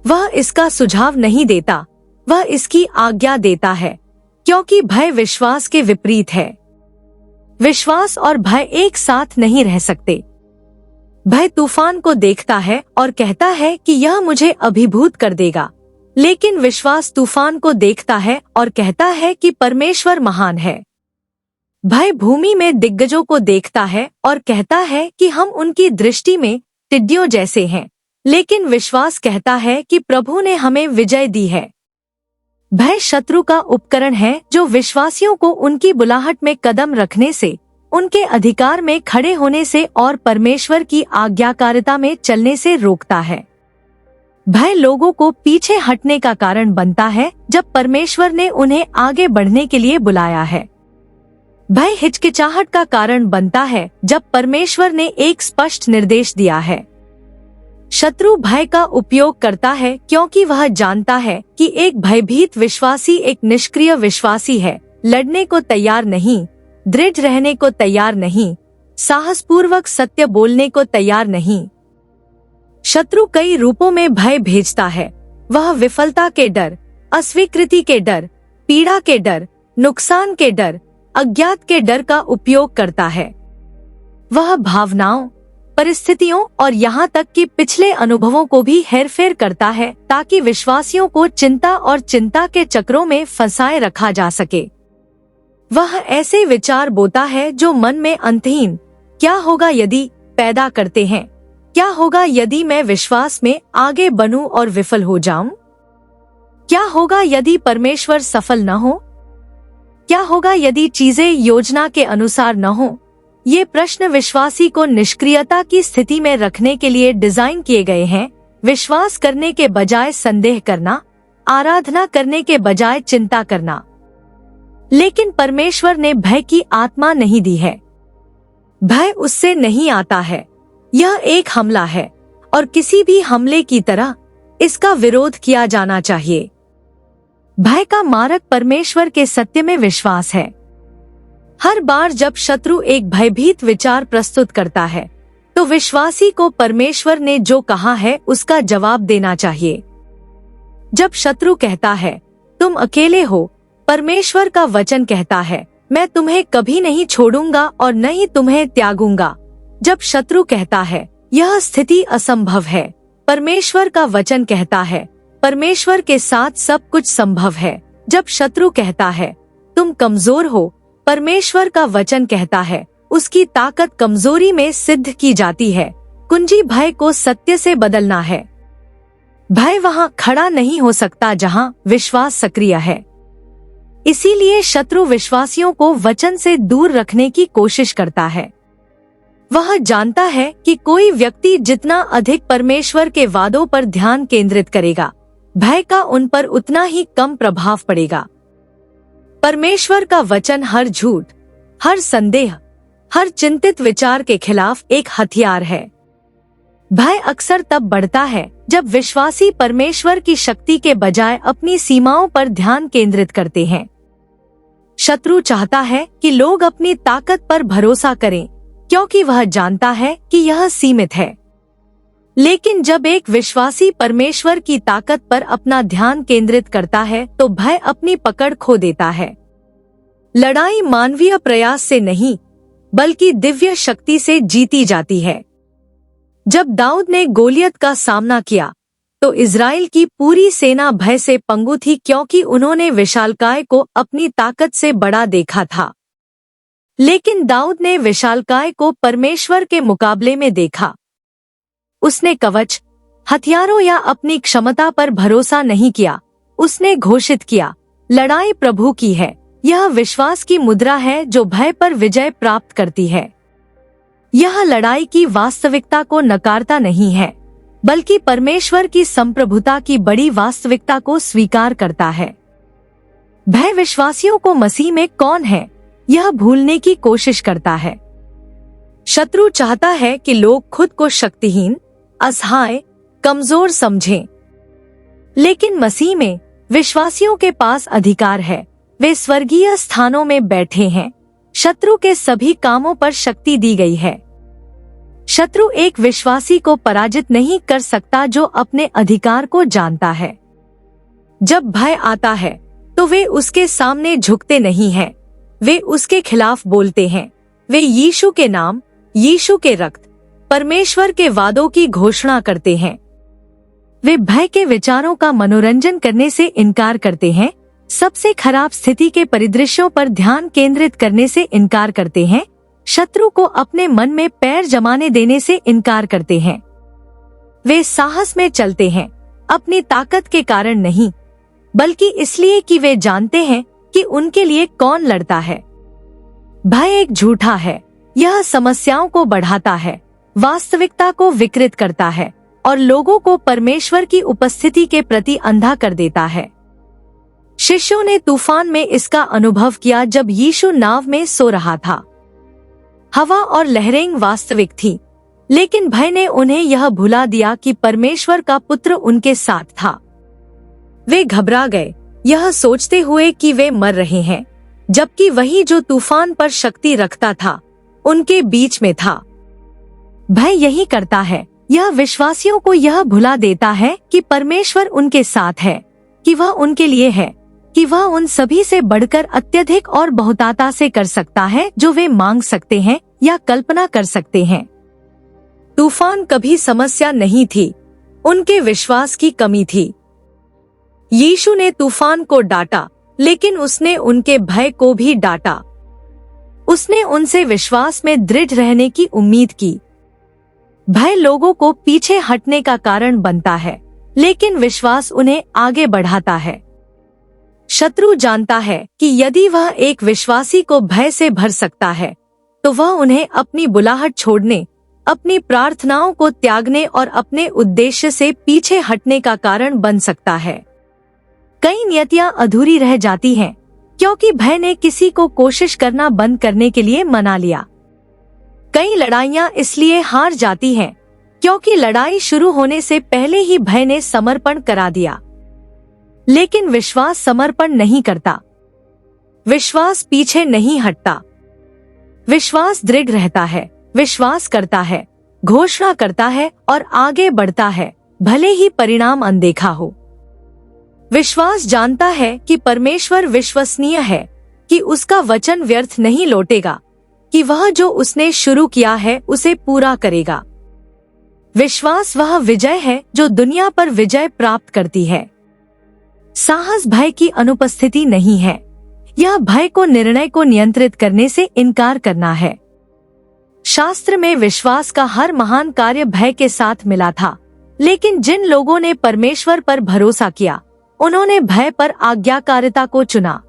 S1: वह इसका सुझाव नहीं देता, वह इसकी आज्ञा देता है, क्योंकि भय विश्वास के विपरीत है। विश्वास और भय एक साथ नहीं रह सकते। भय तूफान को देखता है और कहता है कि यह मुझे अभिभूत कर देगा, लेकिन विश्वास तूफान को देखता है और कहता है कि परमेश्वर महान है। भय भूमि में दिग्गजों को देखता है और कहता है कि हम उनकी दृष्टि में टिड्डियों जैसे हैं, लेकिन विश्वास कहता है कि प्रभु ने हमें विजय दी है। भय शत्रु का उपकरण है जो विश्वासियों को उनकी बुलाहट में कदम रखने से, उनके अधिकार में खड़े होने से और परमेश्वर की आज्ञाकारिता में चलने से रोकता है। भय लोगों को पीछे हटने का कारण बनता है जब परमेश्वर ने उन्हें आगे बढ़ने के लिए बुलाया है। भय हिचकिचाहट का कारण बनता है जब परमेश्वर ने एक स्पष्ट निर्देश दिया है। शत्रु भय का उपयोग करता है क्योंकि वह जानता है कि एक भयभीत विश्वासी एक निष्क्रिय विश्वासी है, लड़ने को तैयार नहीं, दृढ़ रहने को तैयार नहीं, साहसपूर्वक सत्य बोलने को तैयार नहीं। शत्रु कई रूपों में भय भेजता है। वह विफलता के डर, अस्वीकृति के डर, पीड़ा के डर, नुकसान के डर, अज्ञात के डर का उपयोग करता है। वह भावनाओं, परिस्थितियों और यहाँ तक कि पिछले अनुभवों को भी हेरफेर करता है ताकि विश्वासियों को चिंता और चिंता के चक्रों में फंसाए रखा जा सके। वह ऐसे विचार बोता है जो मन में अंतहीन क्या होगा यदि पैदा करते हैं। क्या होगा यदि मैं विश्वास में आगे बनूं और विफल हो जाऊं? क्या होगा यदि परमेश्वर सफल न हो? क्या होगा यदि चीजें योजना के अनुसार न हो? ये प्रश्न विश्वासी को निष्क्रियता की स्थिति में रखने के लिए डिजाइन किए गए हैं। विश्वास करने के बजाय संदेह करना, आराधना करने के बजाय चिंता करना। लेकिन परमेश्वर ने भय की आत्मा नहीं दी है। भय उससे नहीं आता है। यह एक हमला है और किसी भी हमले की तरह इसका विरोध किया जाना चाहिए। भय का मारक परमेश्वर के सत्य में विश्वास है। हर बार जब शत्रु एक भयभीत विचार प्रस्तुत करता है तो विश्वासी को परमेश्वर ने जो कहा है उसका जवाब देना चाहिए। जब शत्रु कहता है तुम अकेले हो, परमेश्वर का वचन कहता है मैं तुम्हें कभी नहीं छोड़ूंगा और न ही तुम्हें त्यागूंगा। जब शत्रु कहता है यह स्थिति असंभव है, परमेश्वर का वचन कहता है परमेश्वर के साथ सब कुछ संभव है। जब शत्रु कहता है तुम कमजोर हो, परमेश्वर का वचन कहता है उसकी ताकत कमजोरी में सिद्ध की जाती है। कुंजी भय को सत्य से बदलना है। भय वहाँ खड़ा नहीं हो सकता जहाँ विश्वास सक्रिय है। इसीलिए शत्रु विश्वासियों को वचन से दूर रखने की कोशिश करता है। वह जानता है कि कोई व्यक्ति जितना अधिक परमेश्वर के वादों पर ध्यान केंद्रित करेगा, भय का उन पर उतना ही कम प्रभाव पड़ेगा। परमेश्वर का वचन हर झूठ, हर संदेह, हर चिंतित विचार के खिलाफ एक हथियार है। भय अक्सर तब बढ़ता है जब विश्वासी परमेश्वर की शक्ति के बजाय अपनी सीमाओं पर ध्यान केंद्रित करते हैं। शत्रु चाहता है कि लोग अपनी ताकत पर भरोसा करें क्योंकि वह जानता है कि यह सीमित है। लेकिन जब एक विश्वासी परमेश्वर की ताकत पर अपना ध्यान केंद्रित करता है तो भय अपनी पकड़ खो देता है। लड़ाई मानवीय प्रयास से नहीं बल्कि दिव्य शक्ति से जीती जाती है। जब दाऊद ने गोलियत का सामना किया तो इज़राइल की पूरी सेना भय से पंगु थी क्योंकि उन्होंने विशालकाय को अपनी ताकत से बड़ा देखा था। लेकिन दाऊद ने विशालकाय को परमेश्वर के मुकाबले में देखा। उसने कवच, हथियारों या अपनी क्षमता पर भरोसा नहीं किया। उसने घोषित किया, लड़ाई प्रभु की है। यह विश्वास की मुद्रा है जो भय पर विजय प्राप्त करती है। यह लड़ाई की वास्तविकता को नकारता नहीं है, बल्कि परमेश्वर की संप्रभुता की बड़ी वास्तविकता को स्वीकार करता है। भय विश्वासियों को मसीह में कौन है यह भूलने की कोशिश करता है। शत्रु चाहता है कि लोग खुद को शक्तिहीन, असहाय, कमजोर समझें। लेकिन मसीह में विश्वासियों के पास अधिकार है। वे स्वर्गीय स्थानों में बैठे हैं। शत्रु के सभी कामों पर शक्ति दी गई है। शत्रु एक विश्वासी को पराजित नहीं कर सकता जो अपने अधिकार को जानता है। जब भय आता है तो वे उसके सामने झुकते नहीं हैं। वे उसके खिलाफ बोलते हैं। वे यीशु के नाम, यीशु के रक्त, परमेश्वर के वादों की घोषणा करते हैं। वे भय के विचारों का मनोरंजन करने से इनकार करते हैं, सबसे खराब स्थिति के परिदृश्यों पर ध्यान केंद्रित करने से इनकार करते हैं, शत्रु को अपने मन में पैर जमाने देने से इनकार करते हैं। वे साहस में चलते हैं, अपनी ताकत के कारण नहीं, बल्कि इसलिए कि वे जानते हैं कि उनके लिए कौन लड़ता है। भय एक झूठा है, यह समस्याओं को बढ़ाता है, वास्तविकता को विकृत करता है और लोगों को परमेश्वर की उपस्थिति के प्रति अंधा कर देता है। शिष्यों ने तूफान में इसका अनुभव किया जब यीशु नाव में सो रहा था। हवा और लहरें वास्तविक थी, लेकिन भय ने उन्हें यह भुला दिया कि परमेश्वर का पुत्र उनके साथ था। वे घबरा गए, यह सोचते हुए कि वे मर रहे हैं, जबकि वही जो तूफान पर शक्ति रखता था उनके बीच में था। भय यही करता है, यह विश्वासियों को यह भुला देता है कि परमेश्वर उनके साथ है, कि वह उनके लिए है, कि वह उन सभी से बढ़कर अत्यधिक और बहुतायत से कर सकता है जो वे मांग सकते हैं या कल्पना कर सकते हैं। तूफान कभी समस्या नहीं थी, उनके विश्वास की कमी थी। यीशु ने तूफान को डांटा, लेकिन उसने उनके भय को भी डांटा। उसने उनसे विश्वास में दृढ़ रहने की उम्मीद की। भय लोगों को पीछे हटने का कारण बनता है, लेकिन विश्वास उन्हें आगे बढ़ाता है। शत्रु जानता है कि यदि वह एक विश्वासी को भय से भर सकता है, तो वह उन्हें अपनी बुलाहट छोड़ने, अपनी प्रार्थनाओं को त्यागने और अपने उद्देश्य से पीछे हटने का कारण बन सकता है। कई नियतियां अधूरी रह जाती हैं, क्योंकि भय ने किसी को कोशिश करना बंद करने के लिए मना लिया। कई लड़ाइयां इसलिए हार जाती हैं, क्योंकि लड़ाई शुरू होने से पहले ही भय ने समर्पण करा दिया। लेकिन विश्वास समर्पण नहीं करता, विश्वास पीछे नहीं हटता, विश्वास दृढ़ रहता है, विश्वास करता है, घोषणा करता है और आगे बढ़ता है, भले ही परिणाम अनदेखा हो। विश्वास जानता है कि परमेश्वर विश्वसनीय है, कि उसका वचन व्यर्थ नहीं लौटेगा, कि वह जो उसने शुरू किया है उसे पूरा करेगा। विश्वास वह विजय है जो दुनिया पर विजय प्राप्त करती है। साहस भय की अनुपस्थिति नहीं है, यह भय को निर्णय को नियंत्रित करने से इनकार करना है। शास्त्र में विश्वास का हर महान कार्य भय के साथ मिला था, लेकिन जिन लोगों ने परमेश्वर पर भरोसा किया, उन्होंने भय पर आज्ञाकारिता को चुना।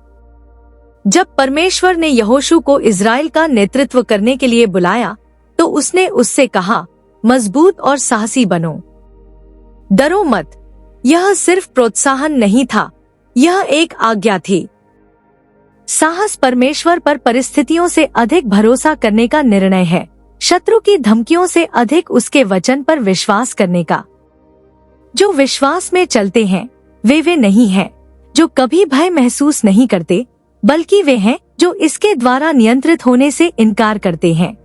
S1: जब परमेश्वर ने यहोशू को इज़राइल का नेतृत्व करने के लिए बुलाया, तो उसने उससे कहा, मजबूत और साहसी बनो, डरो मत। यह सिर्फ प्रोत्साहन नहीं था, यह एक आज्ञा थी। साहस परमेश्वर पर परिस्थितियों से अधिक भरोसा करने का निर्णय है, शत्रु की धमकियों से अधिक उसके वचन पर विश्वास करने का। जो विश्वास में चलते हैं वे नहीं हैं जो कभी भय महसूस नहीं करते, बल्कि वे हैं जो इसके द्वारा नियंत्रित होने से इनकार करते हैं।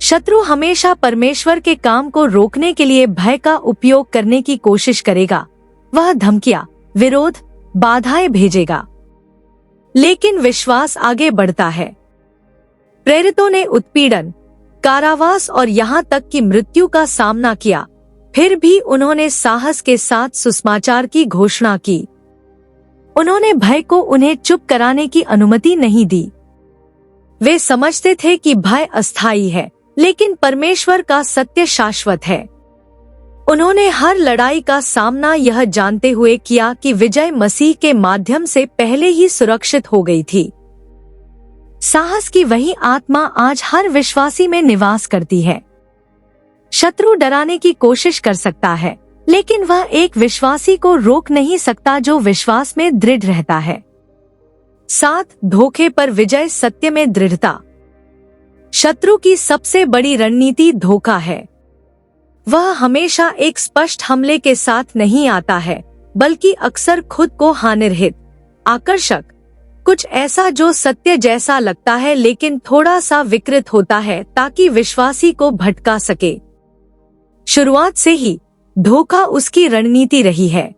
S1: शत्रु हमेशा परमेश्वर के काम को रोकने के लिए भय का उपयोग करने की कोशिश करेगा। वह धमकियां, विरोध, बाधाएं भेजेगा, लेकिन विश्वास आगे बढ़ता है। प्रेरितों ने उत्पीड़न, कारावास और यहाँ तक कि मृत्यु का सामना किया, फिर भी उन्होंने साहस के साथ सुसमाचार की घोषणा की। उन्होंने भय को उन्हें चुप कराने की अनुमति नहीं दी। वे समझते थे कि भय अस्थायी है, लेकिन परमेश्वर का सत्य शाश्वत है। उन्होंने हर लड़ाई का सामना यह जानते हुए किया कि विजय मसीह के माध्यम से पहले ही सुरक्षित हो गई थी। साहस की वही आत्मा आज हर विश्वासी में निवास करती है। शत्रु डराने की कोशिश कर सकता है, लेकिन वह एक विश्वासी को रोक नहीं सकता जो विश्वास में दृढ़ रहता है। 7 धोखे पर विजय, सत्य में दृढ़ता। शत्रु की सबसे बड़ी रणनीति धोखा है। वह हमेशा एक स्पष्ट हमले के साथ नहीं आता है, बल्कि अक्सर खुद को हानिरहित, आकर्षक, कुछ ऐसा जो सत्य जैसा लगता है लेकिन थोड़ा सा विकृत होता है, ताकि विश्वासी को भटका सके। शुरुआत से ही धोखा उसकी रणनीति रही है।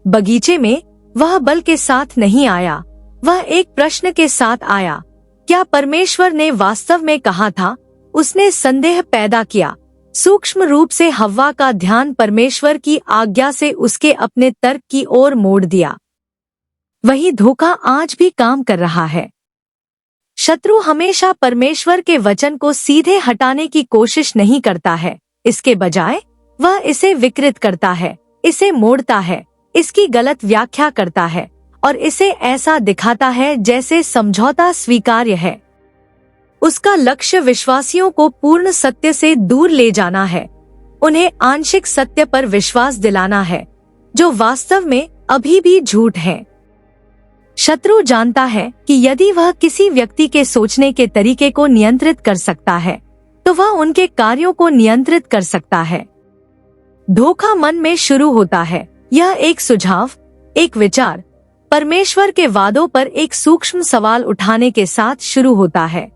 S1: बगीचे में वह बल के साथ नहीं आया, वह एक प्रश्न के साथ आया, क्या परमेश्वर ने वास्तव में कहा था उसने संदेह पैदा किया। सूक्ष्म रूप से हव्वा का ध्यान परमेश्वर की आज्ञा से उसके अपने तर्क की ओर मोड़ दिया। वही धोखा आज भी काम कर रहा है। शत्रु हमेशा परमेश्वर के वचन को सीधे हटाने की कोशिश नहीं करता है, इसके बजाय वह इसे विकृत करता है, इसे मोड़ता है, इसकी गलत व्याख्या करता है और इसे ऐसा दिखाता है जैसे समझौता स्वीकार्य है। उसका लक्ष्य विश्वासियों को पूर्ण सत्य से दूर ले जाना है, उन्हें आंशिक सत्य पर विश्वास दिलाना है जो वास्तव में अभी भी झूठ है। शत्रु जानता है कि यदि वह किसी व्यक्ति के सोचने के तरीके को नियंत्रित कर सकता है तो वह उनके कार्यों को नियंत्रित कर सकता है। धोखा मन में शुरू होता है। यह एक सुझाव, एक विचार, परमेश्वर के वादों पर एक सूक्ष्म सवाल उठाने के साथ शुरू होता है।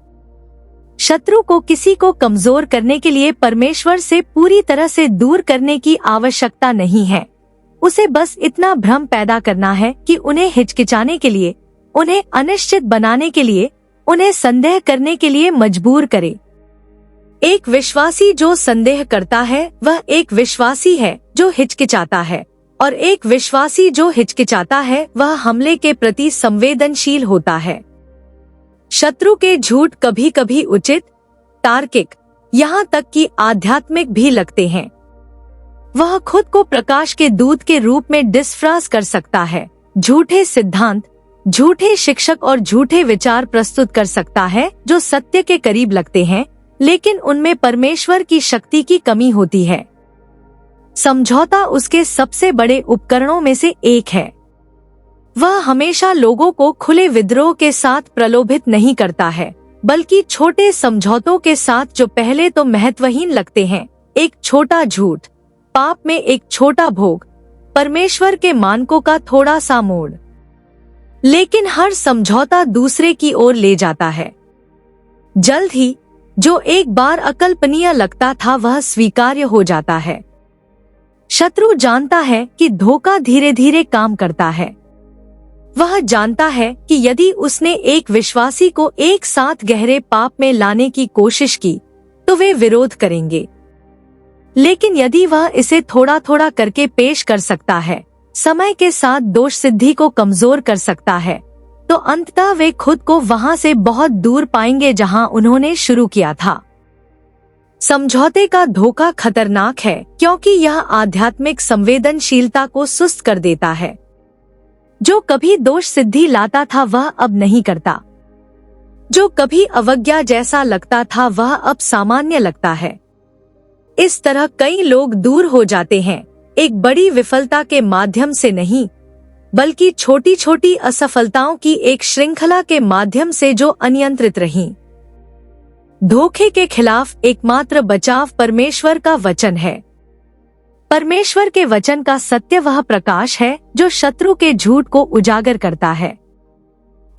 S1: शत्रु को किसी को कमजोर करने के लिए परमेश्वर से पूरी तरह से दूर करने की आवश्यकता नहीं है। उसे बस इतना भ्रम पैदा करना है कि उन्हें हिचकिचाने के लिए, उन्हें अनिश्चित बनाने के लिए, उन्हें संदेह करने के लिए मजबूर करे। एक विश्वासी जो संदेह करता है वह एक विश्वासी है जो हिचकिचाता है, और एक विश्वासी जो हिचकिचाता है वह हमले के प्रति संवेदनशील होता है। शत्रु के झूठ कभी कभी उचित, तार्किक, यहाँ तक कि आध्यात्मिक भी लगते हैं। वह खुद को प्रकाश के दूत के रूप में डिस्फ्राज कर सकता है, झूठे सिद्धांत, झूठे शिक्षक और झूठे विचार प्रस्तुत कर सकता है जो सत्य के करीब लगते हैं, लेकिन उनमें परमेश्वर की शक्ति की कमी होती है। समझौता उसके सबसे बड़े उपकरणों में से एक है। वह हमेशा लोगों को खुले विद्रोह के साथ प्रलोभित नहीं करता है, बल्कि छोटे समझौतों के साथ जो पहले तो महत्वहीन लगते हैं। एक छोटा झूठ, पाप में एक छोटा भोग, परमेश्वर के मानकों का थोड़ा सा मोड़, लेकिन हर समझौता दूसरे की ओर ले जाता है। जल्द ही जो एक बार अकल्पनीय लगता था वह स्वीकार्य हो जाता है। शत्रु जानता है कि धोखा धीरे धीरे काम करता है। वह जानता है कि यदि उसने एक विश्वासी को एक साथ गहरे पाप में लाने की कोशिश की तो वे विरोध करेंगे, लेकिन यदि वह इसे थोड़ा थोड़ा करके पेश कर सकता है, समय के साथ दोष सिद्धि को कमजोर कर सकता है, तो अंततः वे खुद को वहां से बहुत दूर पाएंगे जहां उन्होंने शुरू किया था। समझौते का धोखा खतरनाक है क्योंकि यह आध्यात्मिक संवेदनशीलता को सुस्त कर देता है। जो कभी दोष सिद्धि लाता था वह अब नहीं करता, जो कभी अवज्ञा जैसा लगता था वह अब सामान्य लगता है। इस तरह कई लोग दूर हो जाते हैं, एक बड़ी विफलता के माध्यम से नहीं, बल्कि छोटी छोटी असफलताओं की एक श्रृंखला के माध्यम से जो अनियंत्रित रहीं। धोखे के खिलाफ एकमात्र बचाव परमेश्वर का वचन है। परमेश्वर के वचन का सत्य वह प्रकाश है जो शत्रु के झूठ को उजागर करता है।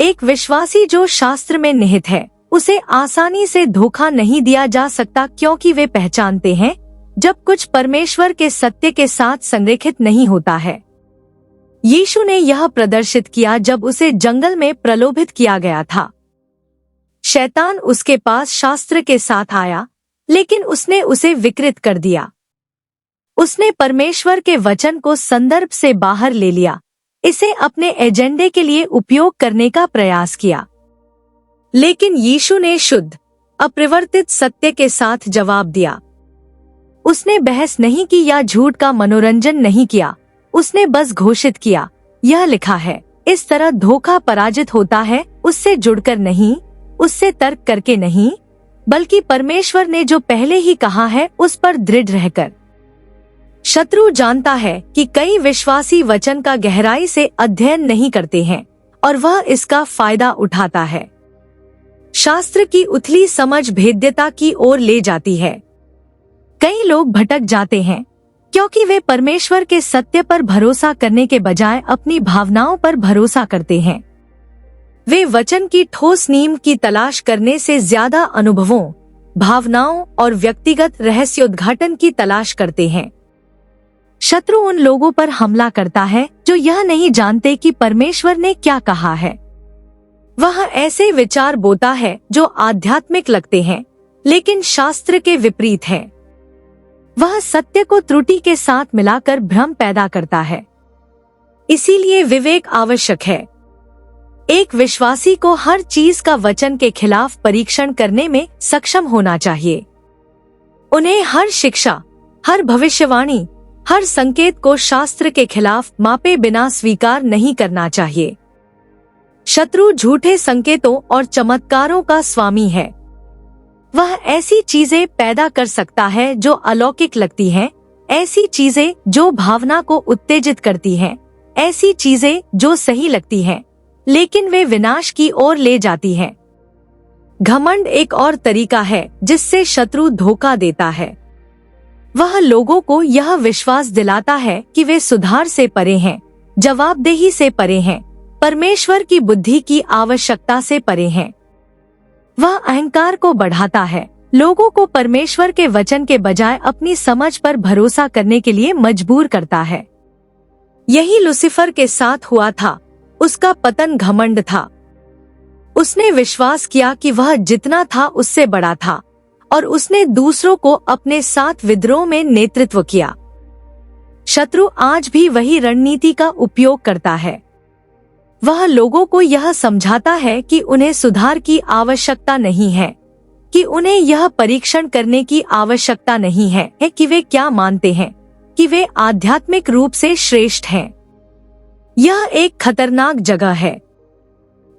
S1: एक विश्वासी जो शास्त्र में निहित है उसे आसानी से धोखा नहीं दिया जा सकता, क्योंकि वे पहचानते हैं जब कुछ परमेश्वर के सत्य के साथ संरेखित नहीं होता है। यीशु ने यह प्रदर्शित किया जब उसे जंगल में प्रलोभित किया गया था। शैतान उसके पास शास्त्र के साथ आया, लेकिन उसने उसे विकृत कर दिया। उसने परमेश्वर के वचन को संदर्भ से बाहर ले लिया, इसे अपने एजेंडे के लिए उपयोग करने का प्रयास किया। लेकिन यीशु ने शुद्ध, अपरिवर्तित सत्य के साथ जवाब दिया। उसने बहस नहीं की या झूठ का मनोरंजन नहीं किया, उसने बस घोषित किया, यह लिखा है। इस तरह धोखा पराजित होता है, उससे जुड़कर नहीं, उससे तर्क करके नहीं, बल्कि परमेश्वर ने जो पहले ही कहा है उस पर दृढ़ रहकर। शत्रु जानता है कि कई विश्वासी वचन का गहराई से अध्ययन नहीं करते हैं और वह इसका फायदा उठाता है। शास्त्र की उथली समझ भेद्यता की ओर ले जाती है। कई लोग भटक जाते हैं क्योंकि वे परमेश्वर के सत्य पर भरोसा करने के बजाय अपनी भावनाओं पर भरोसा करते हैं। वे वचन की ठोस नींव की तलाश करने से ज्यादा अनुभवों, भावनाओं और व्यक्तिगत रहस्योद्घाटन की तलाश करते हैं। शत्रु उन लोगों पर हमला करता है जो यह नहीं जानते कि परमेश्वर ने क्या कहा है। वह ऐसे विचार बोता है जो आध्यात्मिक लगते हैं, लेकिन शास्त्र के विपरीत है। वह सत्य को त्रुटि के साथ मिलाकर भ्रम पैदा करता है। इसीलिए विवेक आवश्यक है। एक विश्वासी को हर चीज का वचन के खिलाफ परीक्षण करने में सक्षम होना चाहिए। उन्हें हर शिक्षा, हर भविष्यवाणी, हर संकेत को शास्त्र के खिलाफ मापे बिना स्वीकार नहीं करना चाहिए। शत्रु झूठे संकेतों और चमत्कारों का स्वामी है। वह ऐसी चीजें पैदा कर सकता है जो अलौकिक लगती हैं, ऐसी चीजें जो भावना को उत्तेजित करती हैं, ऐसी चीजें जो सही लगती हैं, लेकिन वे विनाश की ओर ले जाती हैं। घमंड एक और तरीका है जिससे शत्रु धोखा देता है। वह लोगों को यह विश्वास दिलाता है कि वे सुधार से परे हैं, जवाबदेही से परे हैं, परमेश्वर की बुद्धि की आवश्यकता से परे हैं। वह अहंकार को बढ़ाता है, लोगों को परमेश्वर के वचन के बजाय अपनी समझ पर भरोसा करने के लिए मजबूर करता है। यही लूसीफर के साथ हुआ था। उसका पतन घमंड था। उसने विश्वास किया कि वह जितना था उससे बड़ा था और उसने दूसरों को अपने साथ विद्रोह में नेतृत्व किया। शत्रु आज भी वही रणनीति का उपयोग करता है। वह लोगों को यह समझाता है कि उन्हें सुधार की आवश्यकता नहीं है, कि उन्हें यह परीक्षण करने की आवश्यकता नहीं है कि वे क्या मानते हैं, कि वे आध्यात्मिक रूप से श्रेष्ठ हैं। यह एक खतरनाक जगह है।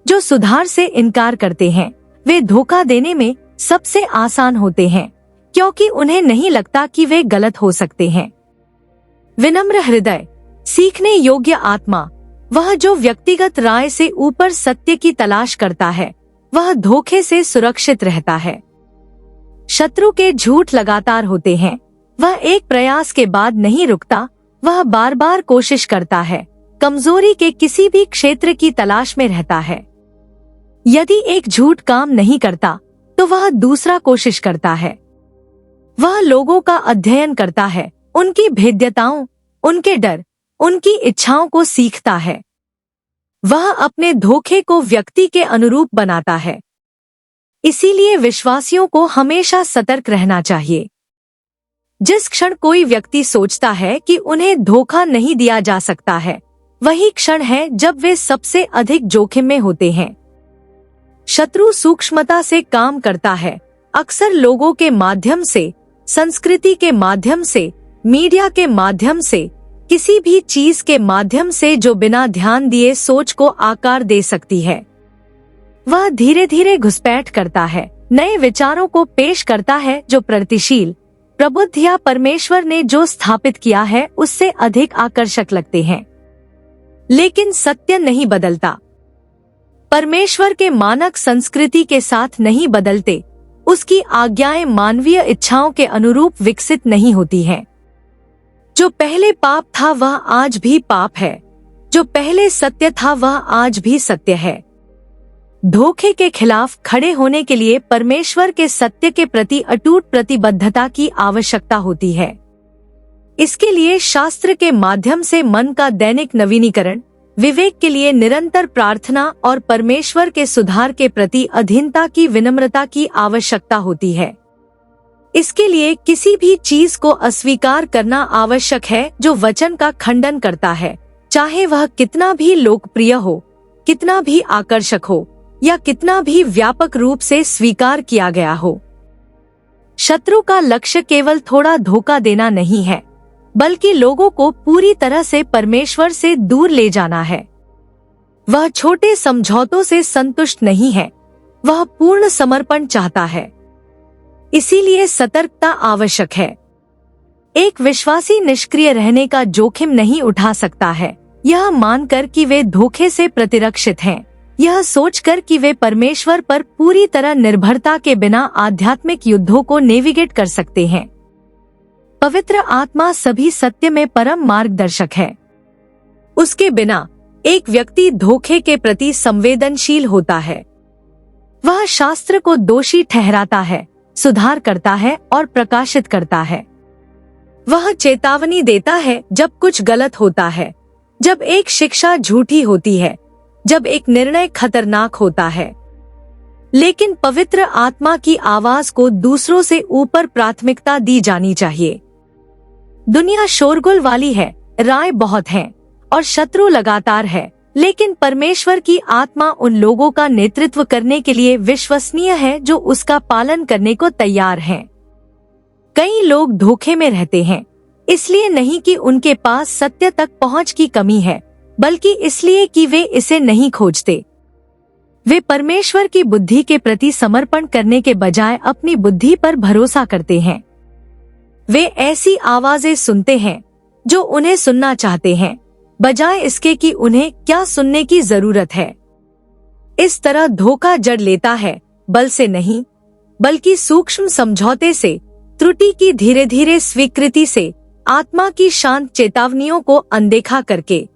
S1: जो सुधार से इनकार करते हैं वे धोखा देने में सबसे आसान होते हैं, क्योंकि उन्हें नहीं लगता कि वे गलत हो सकते हैं। विनम्र हृदय, सीखने योग्य आत्मा, वह जो व्यक्तिगत राय से ऊपर सत्य की तलाश करता है, वह धोखे से सुरक्षित रहता है। शत्रु के झूठ लगातार होते हैं। वह एक प्रयास के बाद नहीं रुकता, वह बार बार कोशिश करता है, कमजोरी के किसी भी क्षेत्र की तलाश में रहता है। यदि एक झूठ काम नहीं करता तो वह दूसरा कोशिश करता है। वह लोगों का अध्ययन करता है, उनकी भेद्यताओं, उनके डर, उनकी इच्छाओं को सीखता है। वह अपने धोखे को व्यक्ति के अनुरूप बनाता है। इसीलिए विश्वासियों को हमेशा सतर्क रहना चाहिए। जिस क्षण कोई व्यक्ति सोचता है कि उन्हें धोखा नहीं दिया जा सकता है, वही क्षण है जब वे सबसे अधिक जोखिम में होते हैं। शत्रु सूक्ष्मता से काम करता है, अक्सर लोगों के माध्यम से, संस्कृति के माध्यम से, मीडिया के माध्यम से, किसी भी चीज के माध्यम से जो बिना ध्यान दिए सोच को आकार दे सकती है। वह धीरे धीरे घुसपैठ करता है, नए विचारों को पेश करता है जो प्रगतिशील, प्रबुद्ध या परमेश्वर ने जो स्थापित किया है उससे अधिक आकर्षक लगते हैं। लेकिन सत्य नहीं बदलता। परमेश्वर के मानक संस्कृति के साथ नहीं बदलते। उसकी आज्ञाएं मानवीय इच्छाओं के अनुरूप विकसित नहीं होती हैं। जो पहले पाप था वह आज भी पाप है, जो पहले सत्य था वह आज भी सत्य है। धोखे के खिलाफ खड़े होने के लिए परमेश्वर के सत्य के प्रति अटूट प्रतिबद्धता की आवश्यकता होती है। इसके लिए शास्त्र के माध्यम से मन का दैनिक नवीनीकरण, विवेक के लिए निरंतर प्रार्थना और परमेश्वर के सुधार के प्रति अधीनता की विनम्रता की आवश्यकता होती है। इसके लिए किसी भी चीज को अस्वीकार करना आवश्यक है जो वचन का खंडन करता है, चाहे वह कितना भी लोकप्रिय हो, कितना भी आकर्षक हो या कितना भी व्यापक रूप से स्वीकार किया गया हो। शत्रु का लक्ष्य केवल थोड़ा धोखा देना नहीं है, बल्कि लोगों को पूरी तरह से परमेश्वर से दूर ले जाना है। वह छोटे समझौतों से संतुष्ट नहीं है, वह पूर्ण समर्पण चाहता है। इसीलिए सतर्कता आवश्यक है। एक विश्वासी निष्क्रिय रहने का जोखिम नहीं उठा सकता है, यह मानकर कि वे धोखे से प्रतिरक्षित हैं, यह सोचकर कि वे परमेश्वर पर पूरी तरह निर्भरता के बिना आध्यात्मिक युद्धों को नेविगेट कर सकते हैं। पवित्र आत्मा सभी सत्य में परम मार्गदर्शक है। उसके बिना एक व्यक्ति धोखे के प्रति संवेदनशील होता है। वह शास्त्र को दोषी ठहराता है, सुधार करता है और प्रकाशित करता है। वह चेतावनी देता है जब कुछ गलत होता है, जब एक शिक्षा झूठी होती है, जब एक निर्णय खतरनाक होता है। लेकिन पवित्र आत्मा की आवाज को दूसरों से ऊपर प्राथमिकता दी जानी चाहिए। दुनिया शोरगुल वाली है, राय बहुत हैं और शत्रु लगातार है, लेकिन परमेश्वर की आत्मा उन लोगों का नेतृत्व करने के लिए विश्वसनीय है जो उसका पालन करने को तैयार हैं। कई लोग धोखे में रहते हैं, इसलिए नहीं कि उनके पास सत्य तक पहुंच की कमी है, बल्कि इसलिए कि वे इसे नहीं खोजते। वे परमेश्वर की बुद्धि के प्रति समर्पण करने के बजाय अपनी बुद्धि पर भरोसा करते हैं। वे ऐसी आवाजें सुनते हैं जो उन्हें सुनना चाहते हैं, बजाय इसके कि उन्हें क्या सुनने की जरूरत है। इस तरह धोखा जड़ लेता है, बल से नहीं, बल्कि सूक्ष्म समझौते से, त्रुटि की धीरे धीरे स्वीकृति से, आत्मा की शांत चेतावनियों को अनदेखा करके।